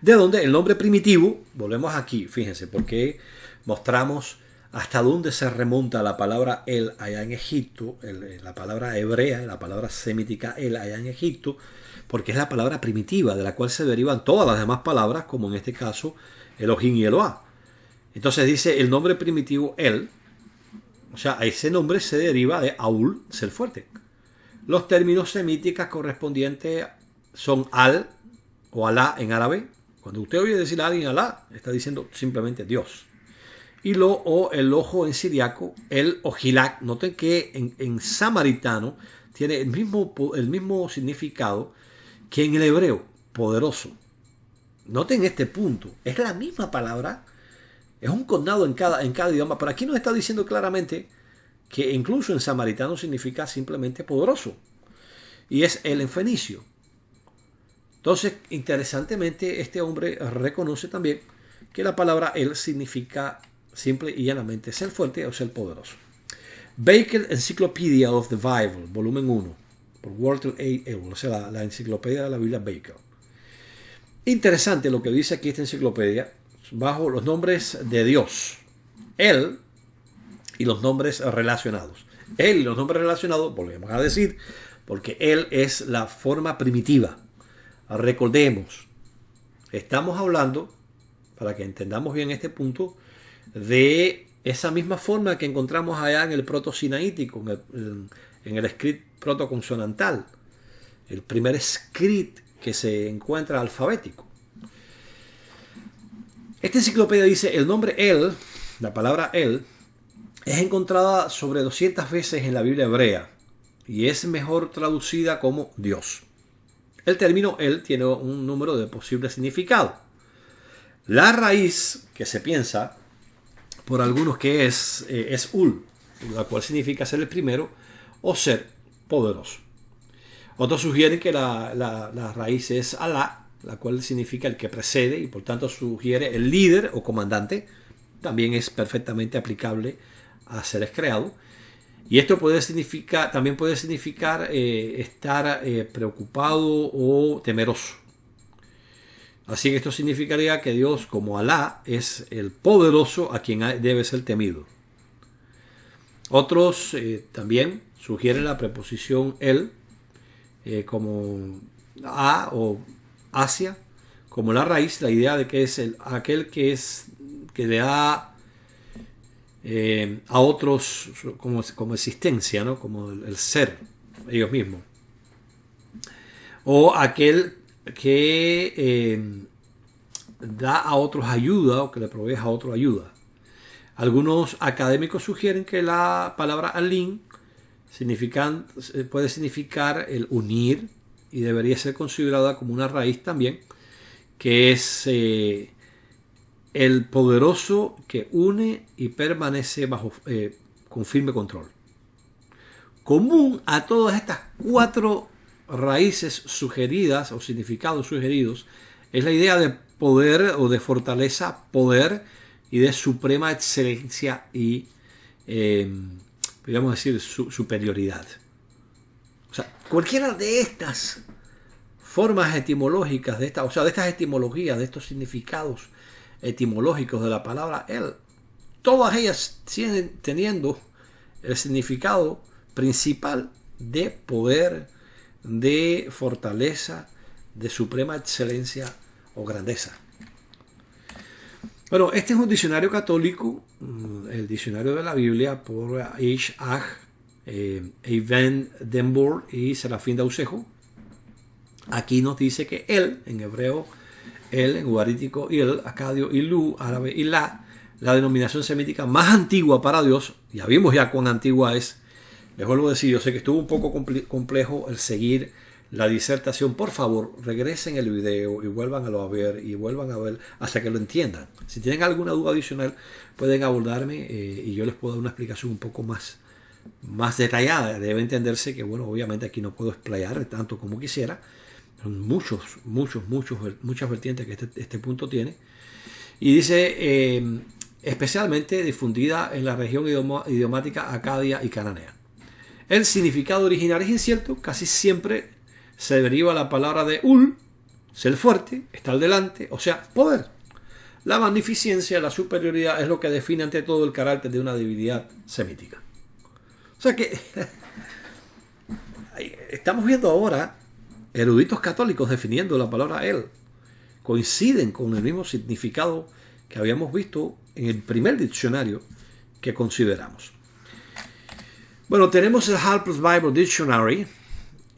de donde el nombre primitivo, volvemos aquí, fíjense, porque mostramos hasta dónde se remonta la palabra el allá en Egipto, la palabra hebrea, la palabra semítica el allá en Egipto, porque es la palabra primitiva de la cual se derivan todas las demás palabras, como en este caso Elohim y Eloah. Entonces dice el nombre primitivo el, o sea, ese nombre se deriva de aul, ser fuerte. Los términos semíticos correspondientes son al o alá en árabe. Cuando usted oye decir a alguien Alá, está diciendo simplemente Dios. Y el ojo en siriaco, el ojilak. Noten que en samaritano tiene el mismo significado que en el hebreo, poderoso. Noten este punto. Es la misma palabra. Es un condado en cada idioma. Pero aquí nos está diciendo claramente que incluso en samaritano significa simplemente poderoso. Y es el en fenicio. Entonces, interesantemente, este hombre reconoce también que la palabra él significa simple y llanamente ser fuerte o ser poderoso. Baker Encyclopedia of the Bible, volumen 1, por Walter A. Ewell, o sea, la enciclopedia de la Biblia Baker. Interesante lo que dice aquí esta enciclopedia, bajo los nombres de Dios, él y los nombres relacionados. Él y los nombres relacionados, volvemos a decir, porque él es la forma primitiva. Recordemos, estamos hablando, para que entendamos bien este punto, de esa misma forma que encontramos allá en el proto-sinaítico, en el script protoconsonantal, el primer script que se encuentra alfabético. Esta enciclopedia dice, el nombre él, la palabra él, es encontrada sobre 200 veces en la Biblia hebrea y es mejor traducida como Dios. El término él tiene un número de posibles significados. La raíz que se piensa por algunos que es ul, la cual significa ser el primero o ser poderoso. Otros sugieren que la raíz es Alá, la cual significa el que precede y por tanto sugiere el líder o comandante. También es perfectamente aplicable a seres creados. Y esto también puede significar estar preocupado o temeroso. Así que esto significaría que Dios, como Alá, es el poderoso a quien debe ser temido. Otros también sugieren la preposición el, como a o hacia, como la raíz, la idea de que es aquel que le da a otros como existencia, ¿no? Como el ser, ellos mismos. O aquel que da a otros ayuda o que le provee a otros ayuda. Algunos académicos sugieren que la palabra alin puede significar el unir y debería ser considerada como una raíz también, que es el poderoso que une y permanece con firme control. Común a todas estas 4 raíces sugeridas o significados sugeridos es la idea de poder o de fortaleza, poder y de suprema excelencia y podríamos decir superioridad. O sea, cualquiera de estas formas etimológicas, de estas etimologías, de estos significados etimológicos de la palabra él, todas ellas siguen teniendo el significado principal de poder, de fortaleza, de suprema excelencia o grandeza. Bueno, este es un diccionario católico, el diccionario de la Biblia por H. Ag, Eiven Denbourg y Serafín Dausejo. Aquí nos dice que él, en hebreo, él, en ugarítico, il, acadio, ilu, árabe, ilá, la denominación semítica más antigua para Dios. Ya vimos ya cuán antigua es. Les vuelvo a decir, yo sé que estuvo un poco complejo el seguir la disertación. Por favor, regresen el video y vuelvan a ver y vuelvan a ver hasta que lo entiendan. Si tienen alguna duda adicional, pueden abordarme y yo les puedo dar una explicación un poco más detallada. Debe entenderse que, bueno, obviamente aquí no puedo explayar tanto como quisiera. Son muchas vertientes que este punto tiene. Y dice, especialmente difundida en la región idiomática acadia y cananea. El significado original es incierto, casi siempre se deriva la palabra de ul, ser fuerte, estar delante, o sea, poder. La magnificencia, la superioridad es lo que define ante todo el carácter de una divinidad semítica. O sea que estamos viendo ahora eruditos católicos definiendo la palabra él. Coinciden con el mismo significado que habíamos visto en el primer diccionario que consideramos. Bueno, tenemos el Harper's Bible Dictionary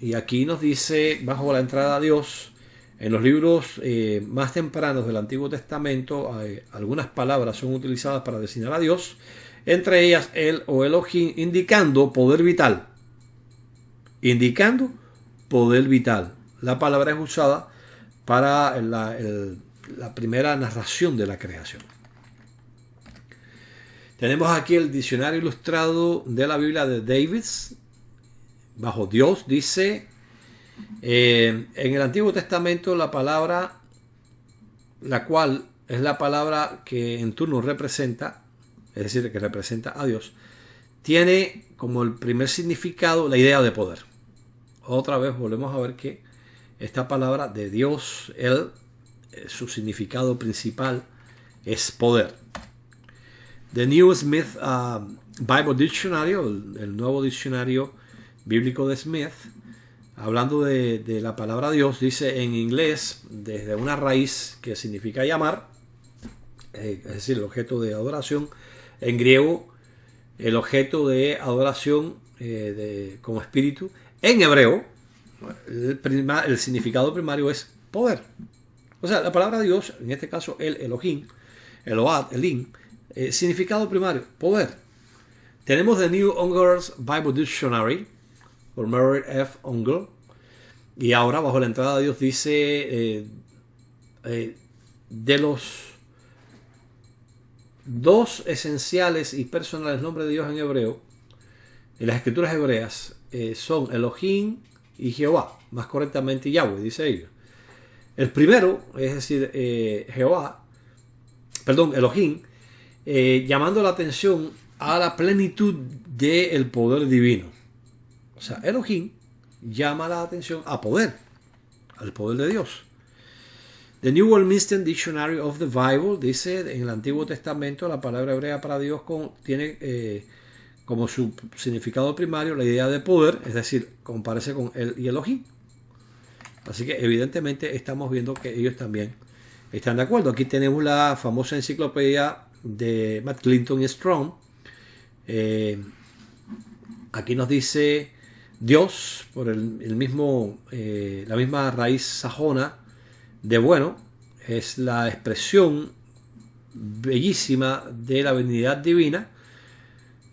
y aquí nos dice, bajo la entrada a Dios, en los libros más tempranos del Antiguo Testamento, algunas palabras son utilizadas para designar a Dios, entre ellas el o Elohim, indicando poder vital. Indicando poder vital. La palabra es usada para la primera narración de la creación. Tenemos aquí el diccionario ilustrado de la Biblia de Davids. Bajo Dios dice, en el Antiguo Testamento la palabra, la cual es la palabra que en turno representa, es decir, que representa a Dios, tiene como el primer significado la idea de poder. Otra vez volvemos a ver que esta palabra de Dios, él, su significado principal es poder. The New Smith Bible Dictionary, el nuevo diccionario bíblico de Smith, hablando de la palabra Dios, dice en inglés, desde una raíz que significa llamar, es decir, el objeto de adoración, en griego, el objeto de adoración como espíritu, en hebreo, el significado primario es poder. O sea, la palabra Dios, en este caso el Elohim, Eload, Elim, significado primario, poder. Tenemos The New Unger's Bible Dictionary por Mary F. Unger. Y ahora, bajo la entrada de Dios, dice de los dos esenciales y personales nombres de Dios en hebreo, en las escrituras hebreas, son Elohim y Jehová, más correctamente Yahweh, dice ellos. El primero, es decir, Elohim, llamando la atención a la plenitud del poder divino. O sea, Elohim llama la atención a poder, al poder de Dios. The New Westminster Dictionary of the Bible dice, en el Antiguo Testamento la palabra hebrea para Dios tiene como su significado primario la idea de poder, es decir, comparece con él y Elohim. Así que evidentemente estamos viendo que ellos también están de acuerdo. Aquí tenemos la famosa enciclopedia de Matt Clinton y Strong, Aquí nos dice Dios, por el mismo, la misma raíz sajona de bueno, es la expresión bellísima de la divinidad divina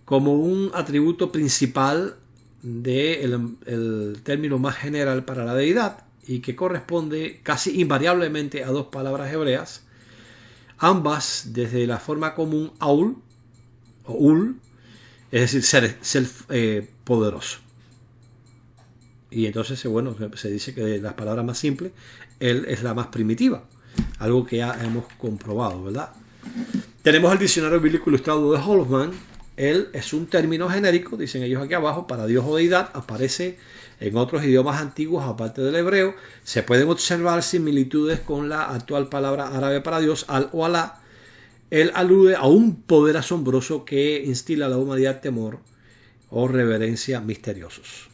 como un atributo principal del término más general para la deidad y que corresponde casi invariablemente a dos palabras hebreas, ambas desde la forma común aul o ul, es decir, ser poderoso. Y entonces, bueno, se dice que de las palabras más simples, él es la más primitiva, algo que ya hemos comprobado, ¿verdad? Tenemos el diccionario bíblico ilustrado de Holzman. Él es un término genérico, dicen ellos aquí abajo, para Dios o deidad. Aparece en otros idiomas antiguos aparte del hebreo. Se pueden observar similitudes con la actual palabra árabe para Dios, al o Alá. Él alude a un poder asombroso que instila a la humanidad temor o reverencia misteriosos.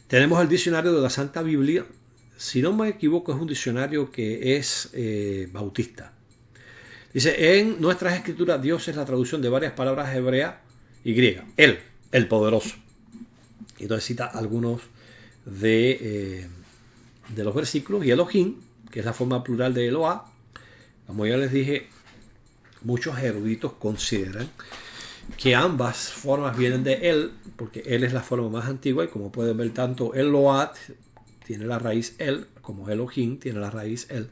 Tenemos el diccionario de la Santa Biblia. Si no me equivoco, es un diccionario que es bautista. Dice, en nuestras escrituras Dios es la traducción de varias palabras hebreas y griegas. Él, el poderoso. Y entonces cita algunos de los versículos. Y Elohim, que es la forma plural de Eloah. Como ya les dije, muchos eruditos consideran que ambas formas vienen de él, porque él es la forma más antigua, y como pueden ver, tanto Eloah tiene la raíz él, como Elohim tiene la raíz él.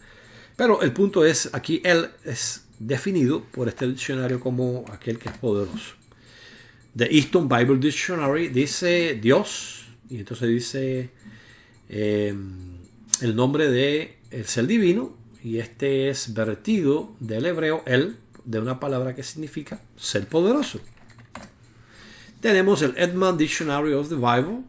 Pero el punto es, aquí él es definido por este diccionario como aquel que es poderoso. The Easton Bible Dictionary dice Dios, y entonces dice el nombre de el ser divino, y este es vertido del hebreo él, de una palabra que significa ser poderoso. Tenemos el Edman Dictionary of the Bible,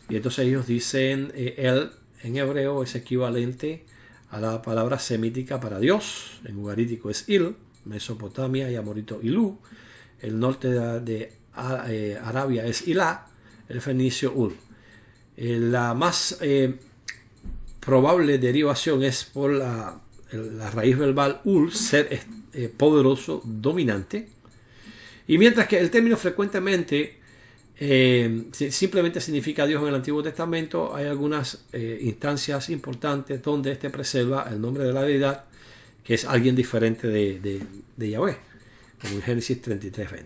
y entonces ellos dicen él en hebreo es equivalente a la palabra semítica para Dios. En ugarítico es Il, Mesopotamia y amorito Ilú, el norte de Arabia es Ilá, el fenicio Ul. La más probable derivación es por la raíz verbal Ul, ser poderoso, dominante. Y mientras que el término frecuentemente simplemente significa Dios en el Antiguo Testamento, hay algunas instancias importantes donde este preserva el nombre de la deidad, que es alguien diferente de Yahweh, como en Génesis 33:20.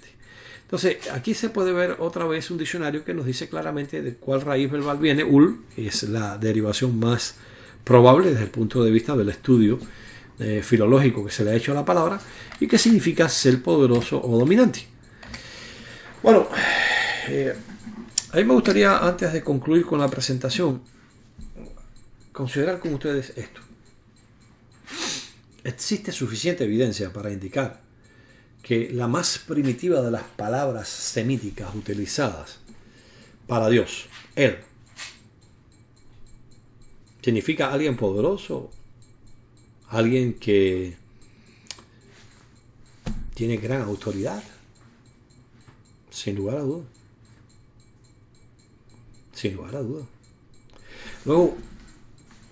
Entonces, aquí se puede ver otra vez un diccionario que nos dice claramente de cuál raíz verbal viene. Ul es la derivación más probable desde el punto de vista del estudio filológico que se le ha hecho a la palabra, y que significa ser poderoso o dominante. Bueno, a mí me gustaría, antes de concluir con la presentación, considerar con ustedes esto. Existe suficiente evidencia para indicar que la más primitiva de las palabras semíticas utilizadas para Dios, él, significa alguien poderoso, alguien que tiene gran autoridad, sin lugar a dudas. Sin lugar a dudas. Luego,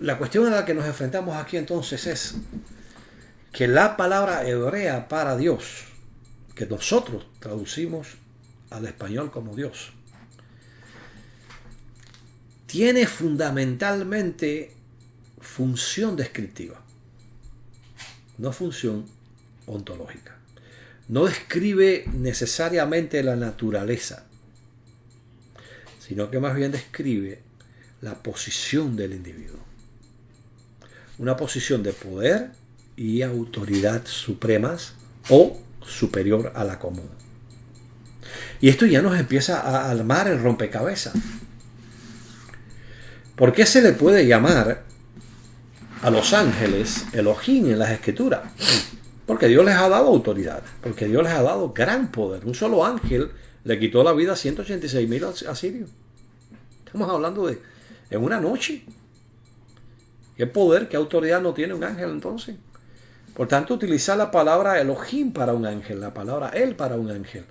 la cuestión a la que nos enfrentamos aquí entonces es que la palabra hebrea para Dios, que nosotros traducimos al español como Dios, tiene fundamentalmente función descriptiva, no función ontológica. No describe necesariamente la naturaleza, sino que más bien describe la posición del individuo. Una posición de poder y autoridad supremas o superior a la común. Y esto ya nos empieza a armar el rompecabezas. ¿Por qué se le puede llamar a los ángeles Elohim en las Escrituras? Porque Dios les ha dado autoridad, porque Dios les ha dado gran poder. Un solo ángel le quitó la vida a 186,000 asirios. Estamos hablando de en una noche. ¿Qué poder, qué autoridad no tiene un ángel entonces? Por tanto, utilizar la palabra Elohim para un ángel, la palabra él para un ángel,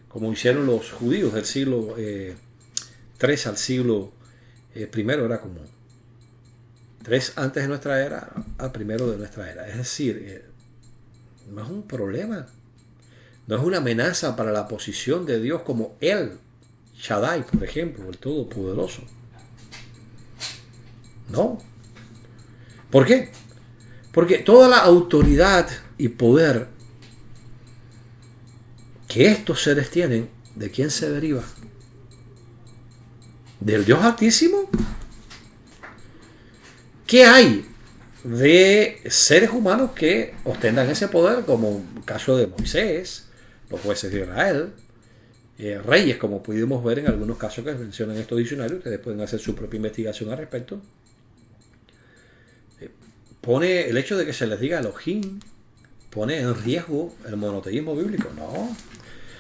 como hicieron los judíos del siglo III al siglo I era común. 3 antes de nuestra era al primero de nuestra era. Es decir, no es un problema. No es una amenaza para la posición de Dios como El Shaddai, por ejemplo, el Todopoderoso. No. ¿Por qué? Porque toda la autoridad y poder que estos seres tienen, ¿de quién se deriva? ¿Del Dios Altísimo? ¿Qué hay de seres humanos que ostentan ese poder, como el caso de Moisés, los jueces de Israel, reyes, como pudimos ver en algunos casos que mencionan estos diccionarios? Ustedes pueden hacer su propia investigación al respecto. Pone el hecho de que se les diga Elohim, pone en riesgo el monoteísmo bíblico. No.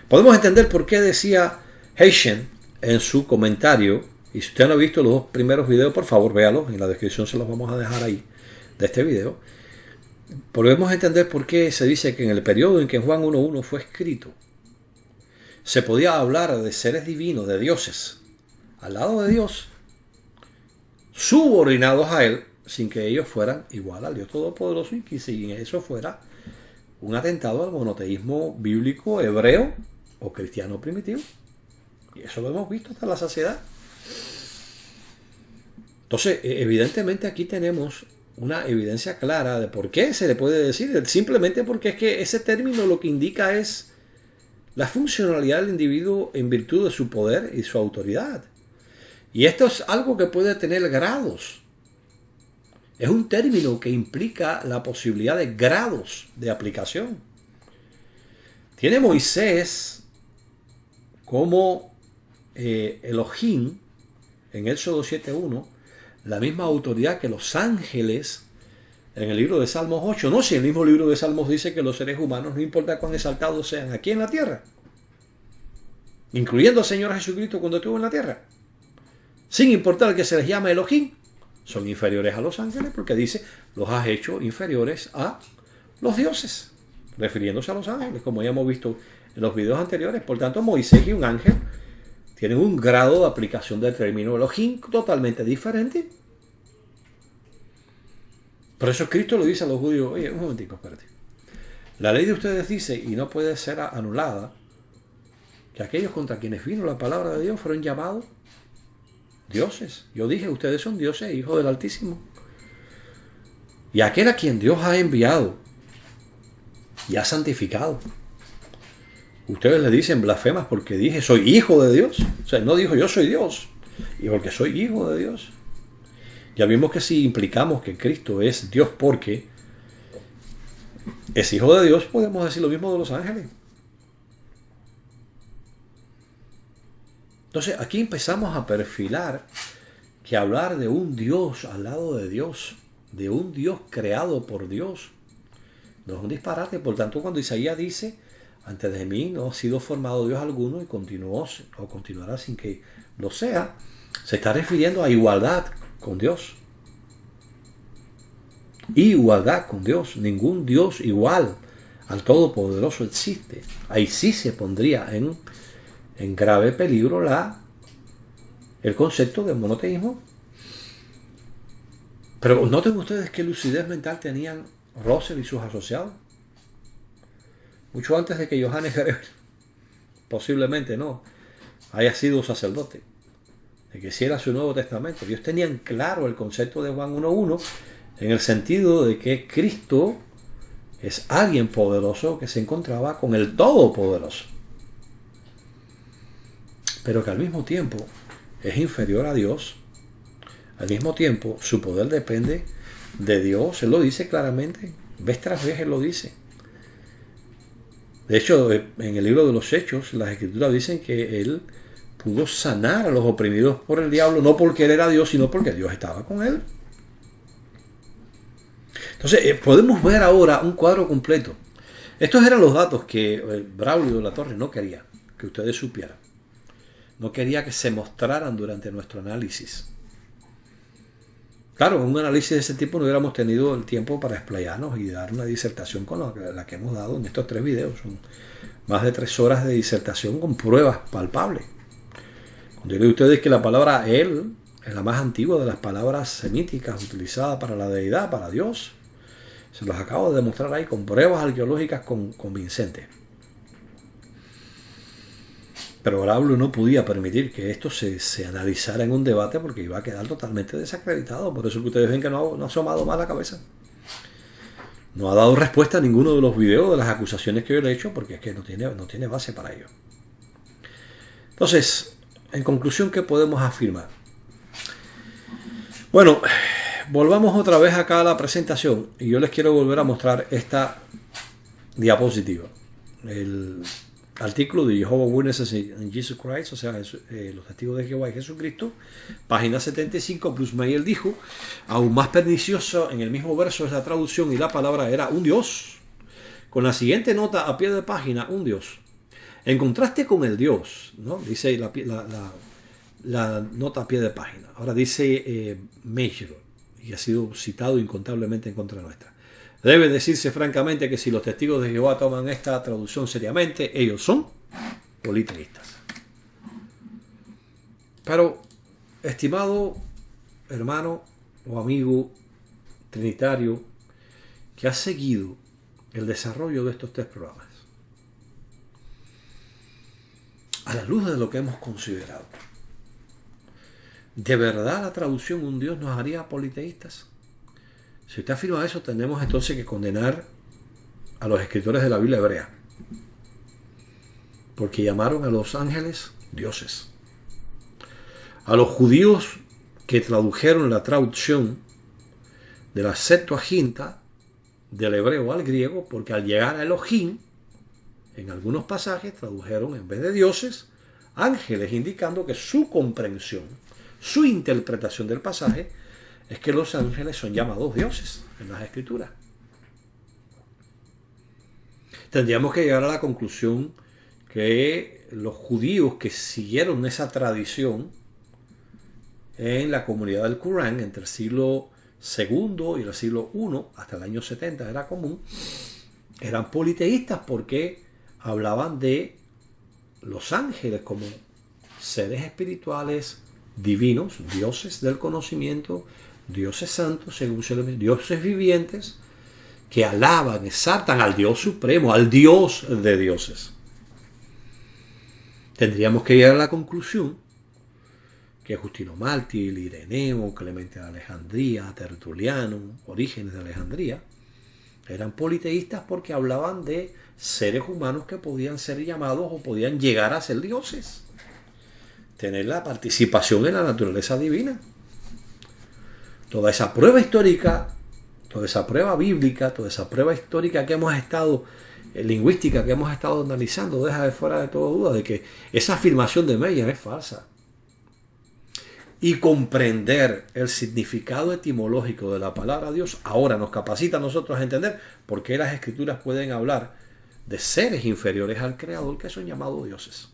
Podemos entender por qué decía Heischen en su comentario, y si usted no ha visto los dos primeros videos, por favor véalos, en la descripción se los vamos a dejar ahí, de este video. Podemos entender por qué se dice que en el periodo en que Juan 1.1 fue escrito, se podía hablar de seres divinos, de dioses, al lado de Dios, subordinados a Él, sin que ellos fueran igual al Dios Todopoderoso, y que si eso fuera un atentado al monoteísmo bíblico hebreo o cristiano primitivo. Y eso lo hemos visto hasta la saciedad. Entonces, evidentemente aquí tenemos una evidencia clara de por qué se le puede decir, simplemente porque es que ese término lo que indica es la funcionalidad del individuo en virtud de su poder y su autoridad. Y esto es algo que puede tener grados. Es un término que implica la posibilidad de grados de aplicación. Tiene Moisés como Elohim en Éxodo 7.1 la misma autoridad que los ángeles en el libro de Salmos 8. No, si el mismo libro de Salmos dice que los seres humanos, no importa cuán exaltados sean aquí en la tierra, incluyendo al Señor Jesucristo cuando estuvo en la tierra, sin importar que se les llame Elohim, son inferiores a los ángeles, porque dice, los has hecho inferiores a los dioses, refiriéndose a los ángeles, como ya hemos visto en los videos anteriores. Por tanto, Moisés y un ángel tienen un grado de aplicación del término Elohim totalmente diferente. Por eso Cristo lo dice a los judíos: oye, un momentico, espérate. La ley de ustedes dice, y no puede ser anulada, que aquellos contra quienes vino la palabra de Dios fueron llamados dioses. Yo dije, ustedes son dioses, hijos del Altísimo. Y aquel a quien Dios ha enviado y ha santificado, ustedes le dicen blasfemas porque dije, soy hijo de Dios. O sea, no dijo yo soy Dios, y porque soy hijo de Dios. Ya vimos que si implicamos que Cristo es Dios porque es hijo de Dios, podemos decir lo mismo de los ángeles. Entonces aquí empezamos a perfilar que hablar de un Dios al lado de Dios, de un Dios creado por Dios, no es un disparate. Por tanto, cuando Isaías dice, antes de mí no ha sido formado Dios alguno y continuó o continuará sin que lo sea, se está refiriendo a igualdad con Dios. Igualdad con Dios. Ningún Dios igual al Todopoderoso existe. Ahí sí se pondría en grave peligro el concepto del monoteísmo. Pero noten ustedes qué lucidez mental tenían Russell y sus asociados. Mucho antes de que Johannes Greber, posiblemente no, haya sido sacerdote, de que hiciera su Nuevo Testamento. Ellos tenían claro el concepto de Juan 1.1 en el sentido de que Cristo es alguien poderoso que se encontraba con el Todopoderoso, pero que al mismo tiempo es inferior a Dios. Al mismo tiempo su poder depende de Dios. Él lo dice claramente, vez tras vez Él lo dice. De hecho, en el libro de los Hechos, las Escrituras dicen que Él pudo sanar a los oprimidos por el diablo, no porque Él era Dios, sino porque Dios estaba con Él. Entonces, podemos ver ahora un cuadro completo. Estos eran los datos que Braulio de la Torre no quería que ustedes supieran. No quería que se mostraran durante nuestro análisis. Claro, en un análisis de ese tipo no hubiéramos tenido el tiempo para explayarnos y dar una disertación con la que hemos dado en estos 3 videos. Son más de 3 horas de disertación con pruebas palpables. Cuando yo le digo a ustedes que la palabra Él es la más antigua de las palabras semíticas utilizadas para la deidad, para Dios, se los acabo de demostrar ahí con pruebas arqueológicas convincentes. Pero Braulio no podía permitir que esto se analizara en un debate porque iba a quedar totalmente desacreditado. Por eso que ustedes ven que no ha asomado más la cabeza. No ha dado respuesta a ninguno de los videos de las acusaciones que yo le he hecho porque es que no tiene base para ello. Entonces, en conclusión, ¿qué podemos afirmar? Bueno, volvamos otra vez acá a la presentación y yo les quiero volver a mostrar esta diapositiva. El artículo de Jehovah's Witnesses in Jesus Christ, o sea, los testigos de Jehová y Jesucristo, página 75. Bruce Meyer dijo, aún más pernicioso en el mismo verso es la traducción y la palabra era un Dios, con la siguiente nota a pie de página, un Dios. En contraste con el Dios, ¿no? Dice la nota a pie de página. Ahora dice Meyer, y ha sido citado incontablemente en contra nuestra. Debe decirse francamente que si los testigos de Jehová toman esta traducción seriamente, ellos son politeístas. Pero, estimado hermano o amigo trinitario que ha seguido el desarrollo de estos tres programas, a la luz de lo que hemos considerado, ¿de verdad la traducción un Dios nos haría politeístas? Si usted afirma eso, tenemos entonces que condenar a los escritores de la Biblia hebrea, porque llamaron a los ángeles dioses. A los judíos que tradujeron la traducción de la Septuaginta del hebreo al griego, porque al llegar a Elohim, en algunos pasajes tradujeron en vez de dioses, ángeles, indicando que su comprensión, su interpretación del pasaje, es que los ángeles son llamados dioses en las Escrituras. Tendríamos que llegar a la conclusión que los judíos que siguieron esa tradición en la comunidad del Corán entre el siglo II y el siglo I hasta el año 70 era común, eran politeístas porque hablaban de los ángeles como seres espirituales divinos, dioses del conocimiento, dioses santos, según se le dice, dioses vivientes, que alaban, exaltan al Dios supremo, al Dios de dioses. Tendríamos que llegar a la conclusión que Justino Mártir, Ireneo, Clemente de Alejandría, Tertuliano, Orígenes de Alejandría, eran politeístas porque hablaban de seres humanos que podían ser llamados o podían llegar a ser dioses, tener la participación en la naturaleza divina. Toda esa prueba histórica, toda esa prueba bíblica, toda esa prueba histórica que hemos estado, lingüística que hemos estado analizando, deja de fuera de toda duda de que esa afirmación de Meyer es falsa. Y comprender el significado etimológico de la palabra Dios ahora nos capacita a nosotros a entender por qué las Escrituras pueden hablar de seres inferiores al Creador que son llamados dioses.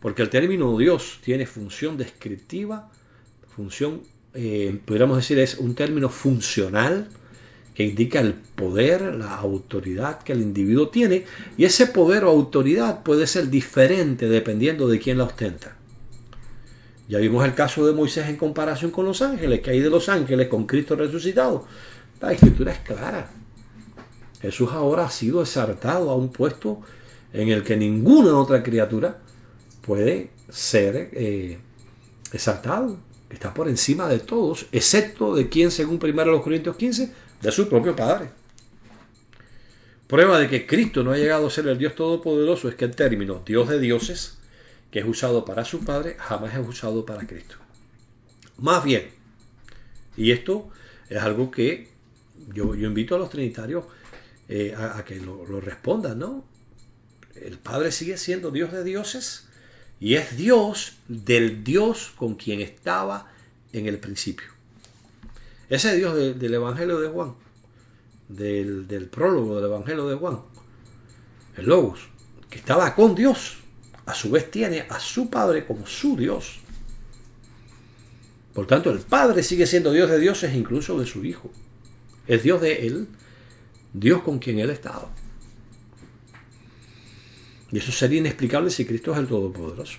Porque el término Dios tiene función descriptiva, función, podríamos decir, es un término funcional que indica el poder, la autoridad que el individuo tiene, y ese poder o autoridad puede ser diferente dependiendo de quién la ostenta. Ya vimos el caso de Moisés en comparación con los ángeles, que hay de los ángeles con Cristo resucitado. La Escritura es clara. Jesús ahora ha sido exaltado a un puesto en el que ninguna otra criatura puede ser exaltado, que está por encima de todos, excepto de quien, según 1 Corintios 15, de su propio Padre. Prueba de que Cristo no ha llegado a ser el Dios Todopoderoso es que el término Dios de dioses, que es usado para su Padre, jamás es usado para Cristo. Más bien, y esto es algo que yo invito a los trinitarios a que lo respondan, ¿no? El Padre sigue siendo Dios de dioses y es Dios del Dios con quien estaba en el principio. Ese Dios del Evangelio de Juan, del prólogo del Evangelio de Juan, el Logos, que estaba con Dios, a su vez tiene a su Padre como su Dios. Por tanto, el Padre sigue siendo Dios de dioses, incluso de su Hijo. Es Dios de él, Dios con quien él estaba. Y eso sería inexplicable si Cristo es el Todopoderoso.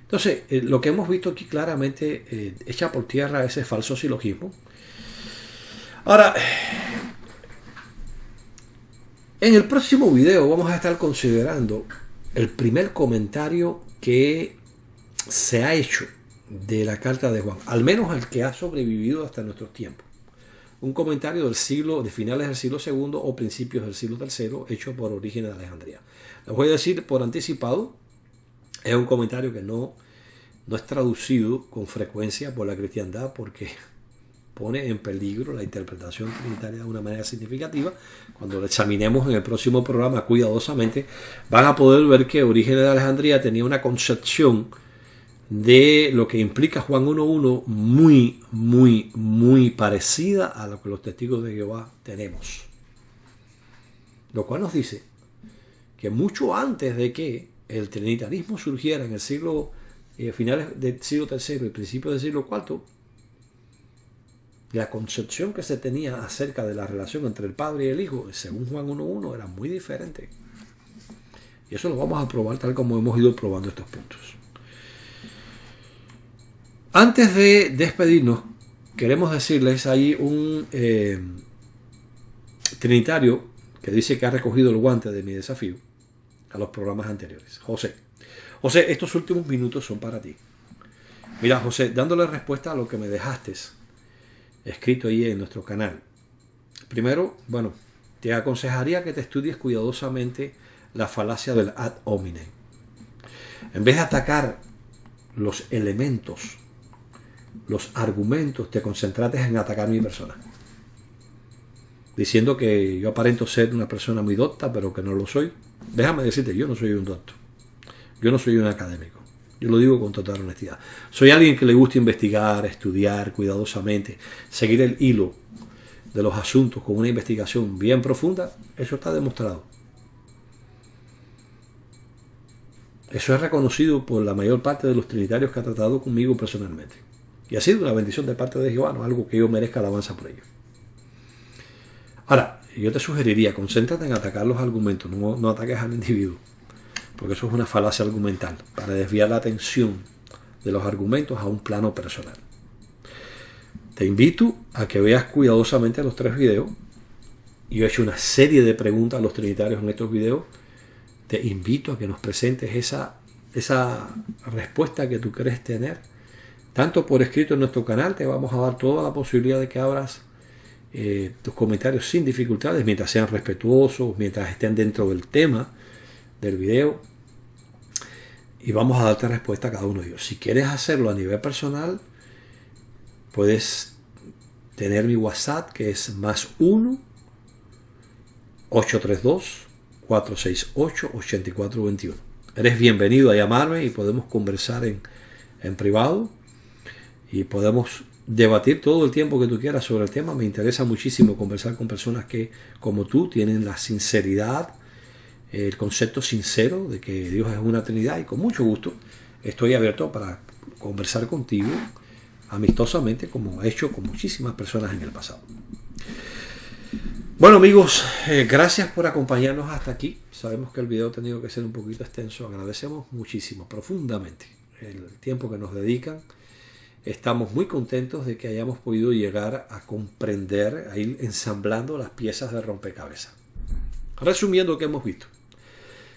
Entonces, lo que hemos visto aquí claramente echa por tierra ese falso silogismo. Ahora, en el próximo video vamos a estar considerando el primer comentario que se ha hecho de la carta de Juan, al menos el que ha sobrevivido hasta nuestros tiempos. Un comentario de finales del siglo II o principios del siglo III, hecho por Orígenes de Alejandría. Les voy a decir por anticipado, es un comentario que no es traducido con frecuencia por la cristiandad porque pone en peligro la interpretación trinitaria de una manera significativa. Cuando lo examinemos en el próximo programa cuidadosamente, van a poder ver que Orígenes de Alejandría tenía una concepción de lo que implica Juan 1.1 muy parecida a lo que los testigos de Jehová tenemos. Lo cual nos dice que mucho antes de que el trinitarismo surgiera en el siglo finales del siglo III y principios del siglo IV, la concepción que se tenía acerca de la relación entre el Padre y el Hijo, según Juan 1.1, era muy diferente. Y eso lo vamos a probar tal como hemos ido probando estos puntos. Antes de despedirnos, queremos decirles, hay un trinitario que dice que ha recogido el guante de mi desafío a los programas anteriores. José, estos últimos minutos son para ti. Mira, José, dándole respuesta a lo que me dejaste escrito ahí en nuestro canal. Primero, te aconsejaría que te estudies cuidadosamente la falacia del ad hominem. En vez de atacar los elementos, los argumentos, te concentraste en atacar mi persona. Diciendo que yo aparento ser una persona muy docta, pero que no lo soy. Déjame decirte, yo no soy un doctor. Yo no soy un académico. Yo lo digo con total honestidad. Soy alguien que le gusta investigar, estudiar cuidadosamente, seguir el hilo de los asuntos con una investigación bien profunda. Eso está demostrado. Eso es reconocido por la mayor parte de los trinitarios que ha tratado conmigo personalmente. Y ha sido una bendición de parte de Jehová, no algo que yo merezca alabanza por ello. Ahora, yo te sugeriría, concéntrate en atacar los argumentos, no ataques al individuo, porque eso es una falacia argumental, para desviar la atención de los argumentos a un plano personal. Te invito a que veas cuidadosamente los 3 videos. Yo he hecho una serie de preguntas a los trinitarios en estos videos. Te invito a que nos presentes esa respuesta que tú crees tener, tanto por escrito en nuestro canal. Te vamos a dar toda la posibilidad de que abras tus comentarios sin dificultades, mientras sean respetuosos, mientras estén dentro del tema del video, y vamos a darte respuesta a cada uno de ellos. Si quieres hacerlo a nivel personal, puedes tener mi WhatsApp, que es +1 832 468 8421. Eres bienvenido a llamarme y podemos conversar en privado y podemos debatir todo el tiempo que tú quieras sobre el tema. Me interesa muchísimo conversar con personas que, como tú, tienen la sinceridad, el concepto sincero de que Dios es una Trinidad, y con mucho gusto estoy abierto para conversar contigo amistosamente, como he hecho con muchísimas personas en el pasado. Bueno, amigos, gracias por acompañarnos hasta aquí. Sabemos que el video ha tenido que ser un poquito extenso. Agradecemos muchísimo, profundamente, el tiempo que nos dedican. Estamos muy contentos de que hayamos podido llegar a comprender, a ir ensamblando las piezas de rompecabezas. Resumiendo lo que hemos visto.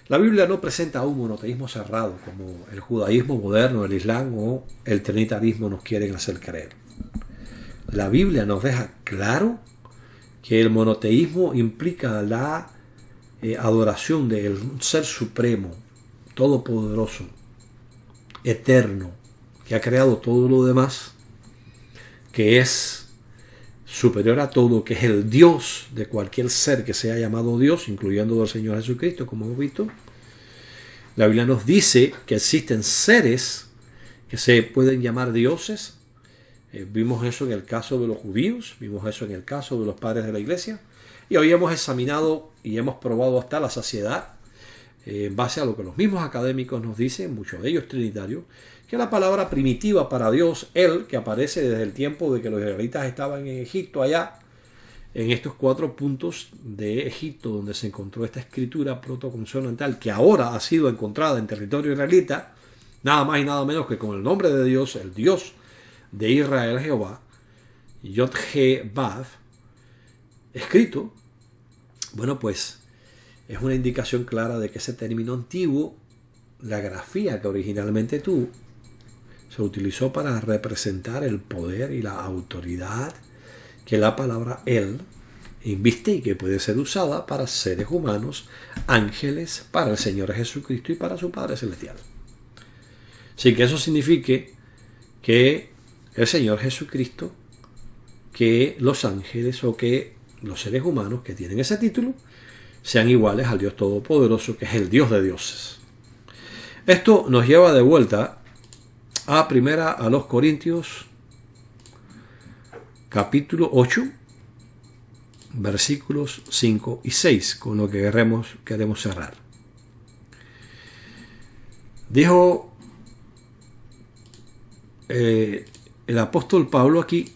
La Biblia no presenta un monoteísmo cerrado como el judaísmo moderno, el islam o el trinitarismo nos quieren hacer creer. La Biblia nos deja claro que el monoteísmo implica la adoración de un ser supremo, todopoderoso, eterno, que ha creado todo lo demás, que es superior a todo, que es el Dios de cualquier ser que sea llamado Dios, incluyendo al Señor Jesucristo, como hemos visto. La Biblia nos dice que existen seres que se pueden llamar dioses. Vimos eso en el caso de los judíos, vimos eso en el caso de los padres de la iglesia, y hoy hemos examinado y hemos probado hasta la saciedad, en base a lo que los mismos académicos nos dicen, muchos de ellos trinitarios, que la palabra primitiva para Dios, Él, que aparece desde el tiempo de que los israelitas estaban en Egipto, allá, en estos 4 puntos de Egipto, donde se encontró esta escritura protoconsonantal, que ahora ha sido encontrada en territorio israelita, nada más y nada menos que con el nombre de Dios, el Dios de Israel, Jehová, Yod-He-Vav, escrito. Bueno, pues es una indicación clara de que ese término antiguo la grafía que originalmente tuvo se utilizó para representar el poder y la autoridad que la palabra Él inviste y que puede ser usada para seres humanos, ángeles, para el Señor Jesucristo y para su Padre Celestial. Sin que eso signifique que el Señor Jesucristo, que los ángeles o que los seres humanos que tienen ese título sean iguales al Dios Todopoderoso, que es el Dios de dioses. Esto nos lleva de vuelta a los Corintios capítulo 8, versículos 5 y 6, con lo que queremos cerrar. Dijo el apóstol Pablo aquí: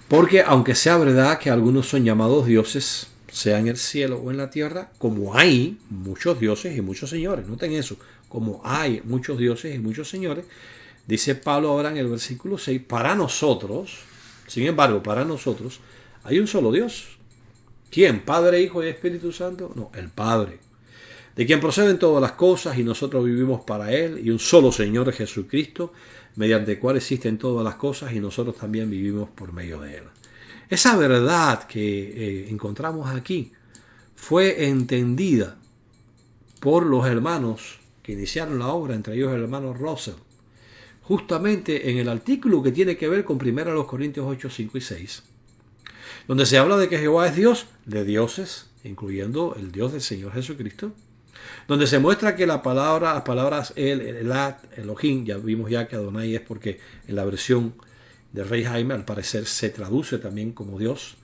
porque aunque sea verdad que algunos son llamados dioses, sea en el cielo o en la tierra, como hay muchos dioses y muchos señores, noten eso, como hay muchos dioses y muchos señores, dice Pablo ahora en el versículo 6, para nosotros, sin embargo, para nosotros hay un solo Dios. ¿Quién? ¿Padre, Hijo y Espíritu Santo? No, el Padre, de quien proceden todas las cosas y nosotros vivimos para Él, y un solo Señor Jesucristo, mediante el cual existen todas las cosas y nosotros también vivimos por medio de Él. Esa verdad que encontramos aquí fue entendida por los hermanos que iniciaron la obra, entre ellos el hermano Russell, justamente en el artículo que tiene que ver con 1 Corintios 8, 5 y 6, donde se habla de que Jehová es Dios de dioses, incluyendo el Dios del Señor Jesucristo, donde se muestra que las palabras El, Elat, Elohim, ya vimos ya que Adonai es porque en la versión de Rey Jaime al parecer se traduce también como Dios,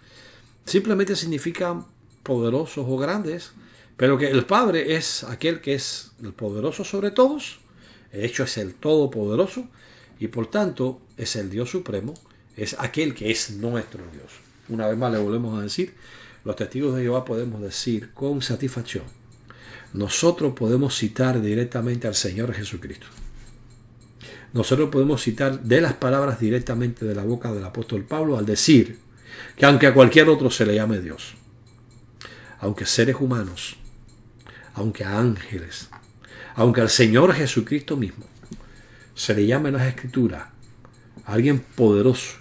simplemente significan poderosos o grandes, pero que el Padre es aquel que es el poderoso sobre todos, de hecho es el todopoderoso y por tanto es el Dios supremo, es aquel que es nuestro Dios. Una vez más le volvemos a decir, los testigos de Jehová podemos decir con satisfacción, nosotros podemos citar directamente al Señor Jesucristo. Nosotros podemos citar de las palabras directamente de la boca del apóstol Pablo al decir que aunque a cualquier otro se le llame Dios, aunque seres humanos, aunque a ángeles, aunque al Señor Jesucristo mismo se le llame en las Escrituras a alguien poderoso,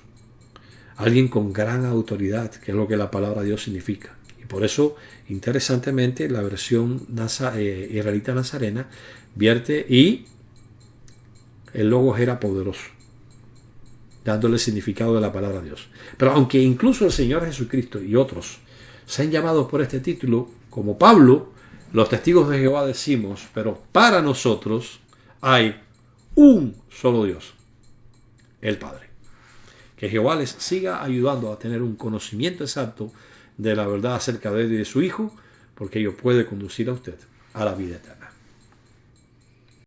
alguien con gran autoridad, que es lo que la palabra Dios significa. Y por eso, interesantemente, la versión israelita nazarena vierte y el logos era poderoso, dándole el significado de la palabra Dios. Pero aunque incluso el Señor Jesucristo y otros sean llamados por este título, como Pablo, los testigos de Jehová decimos, pero para nosotros hay un solo Dios, el Padre. Que Jehová les siga ayudando a tener un conocimiento exacto de la verdad acerca de él y de su Hijo, porque ello puede conducir a usted a la vida eterna.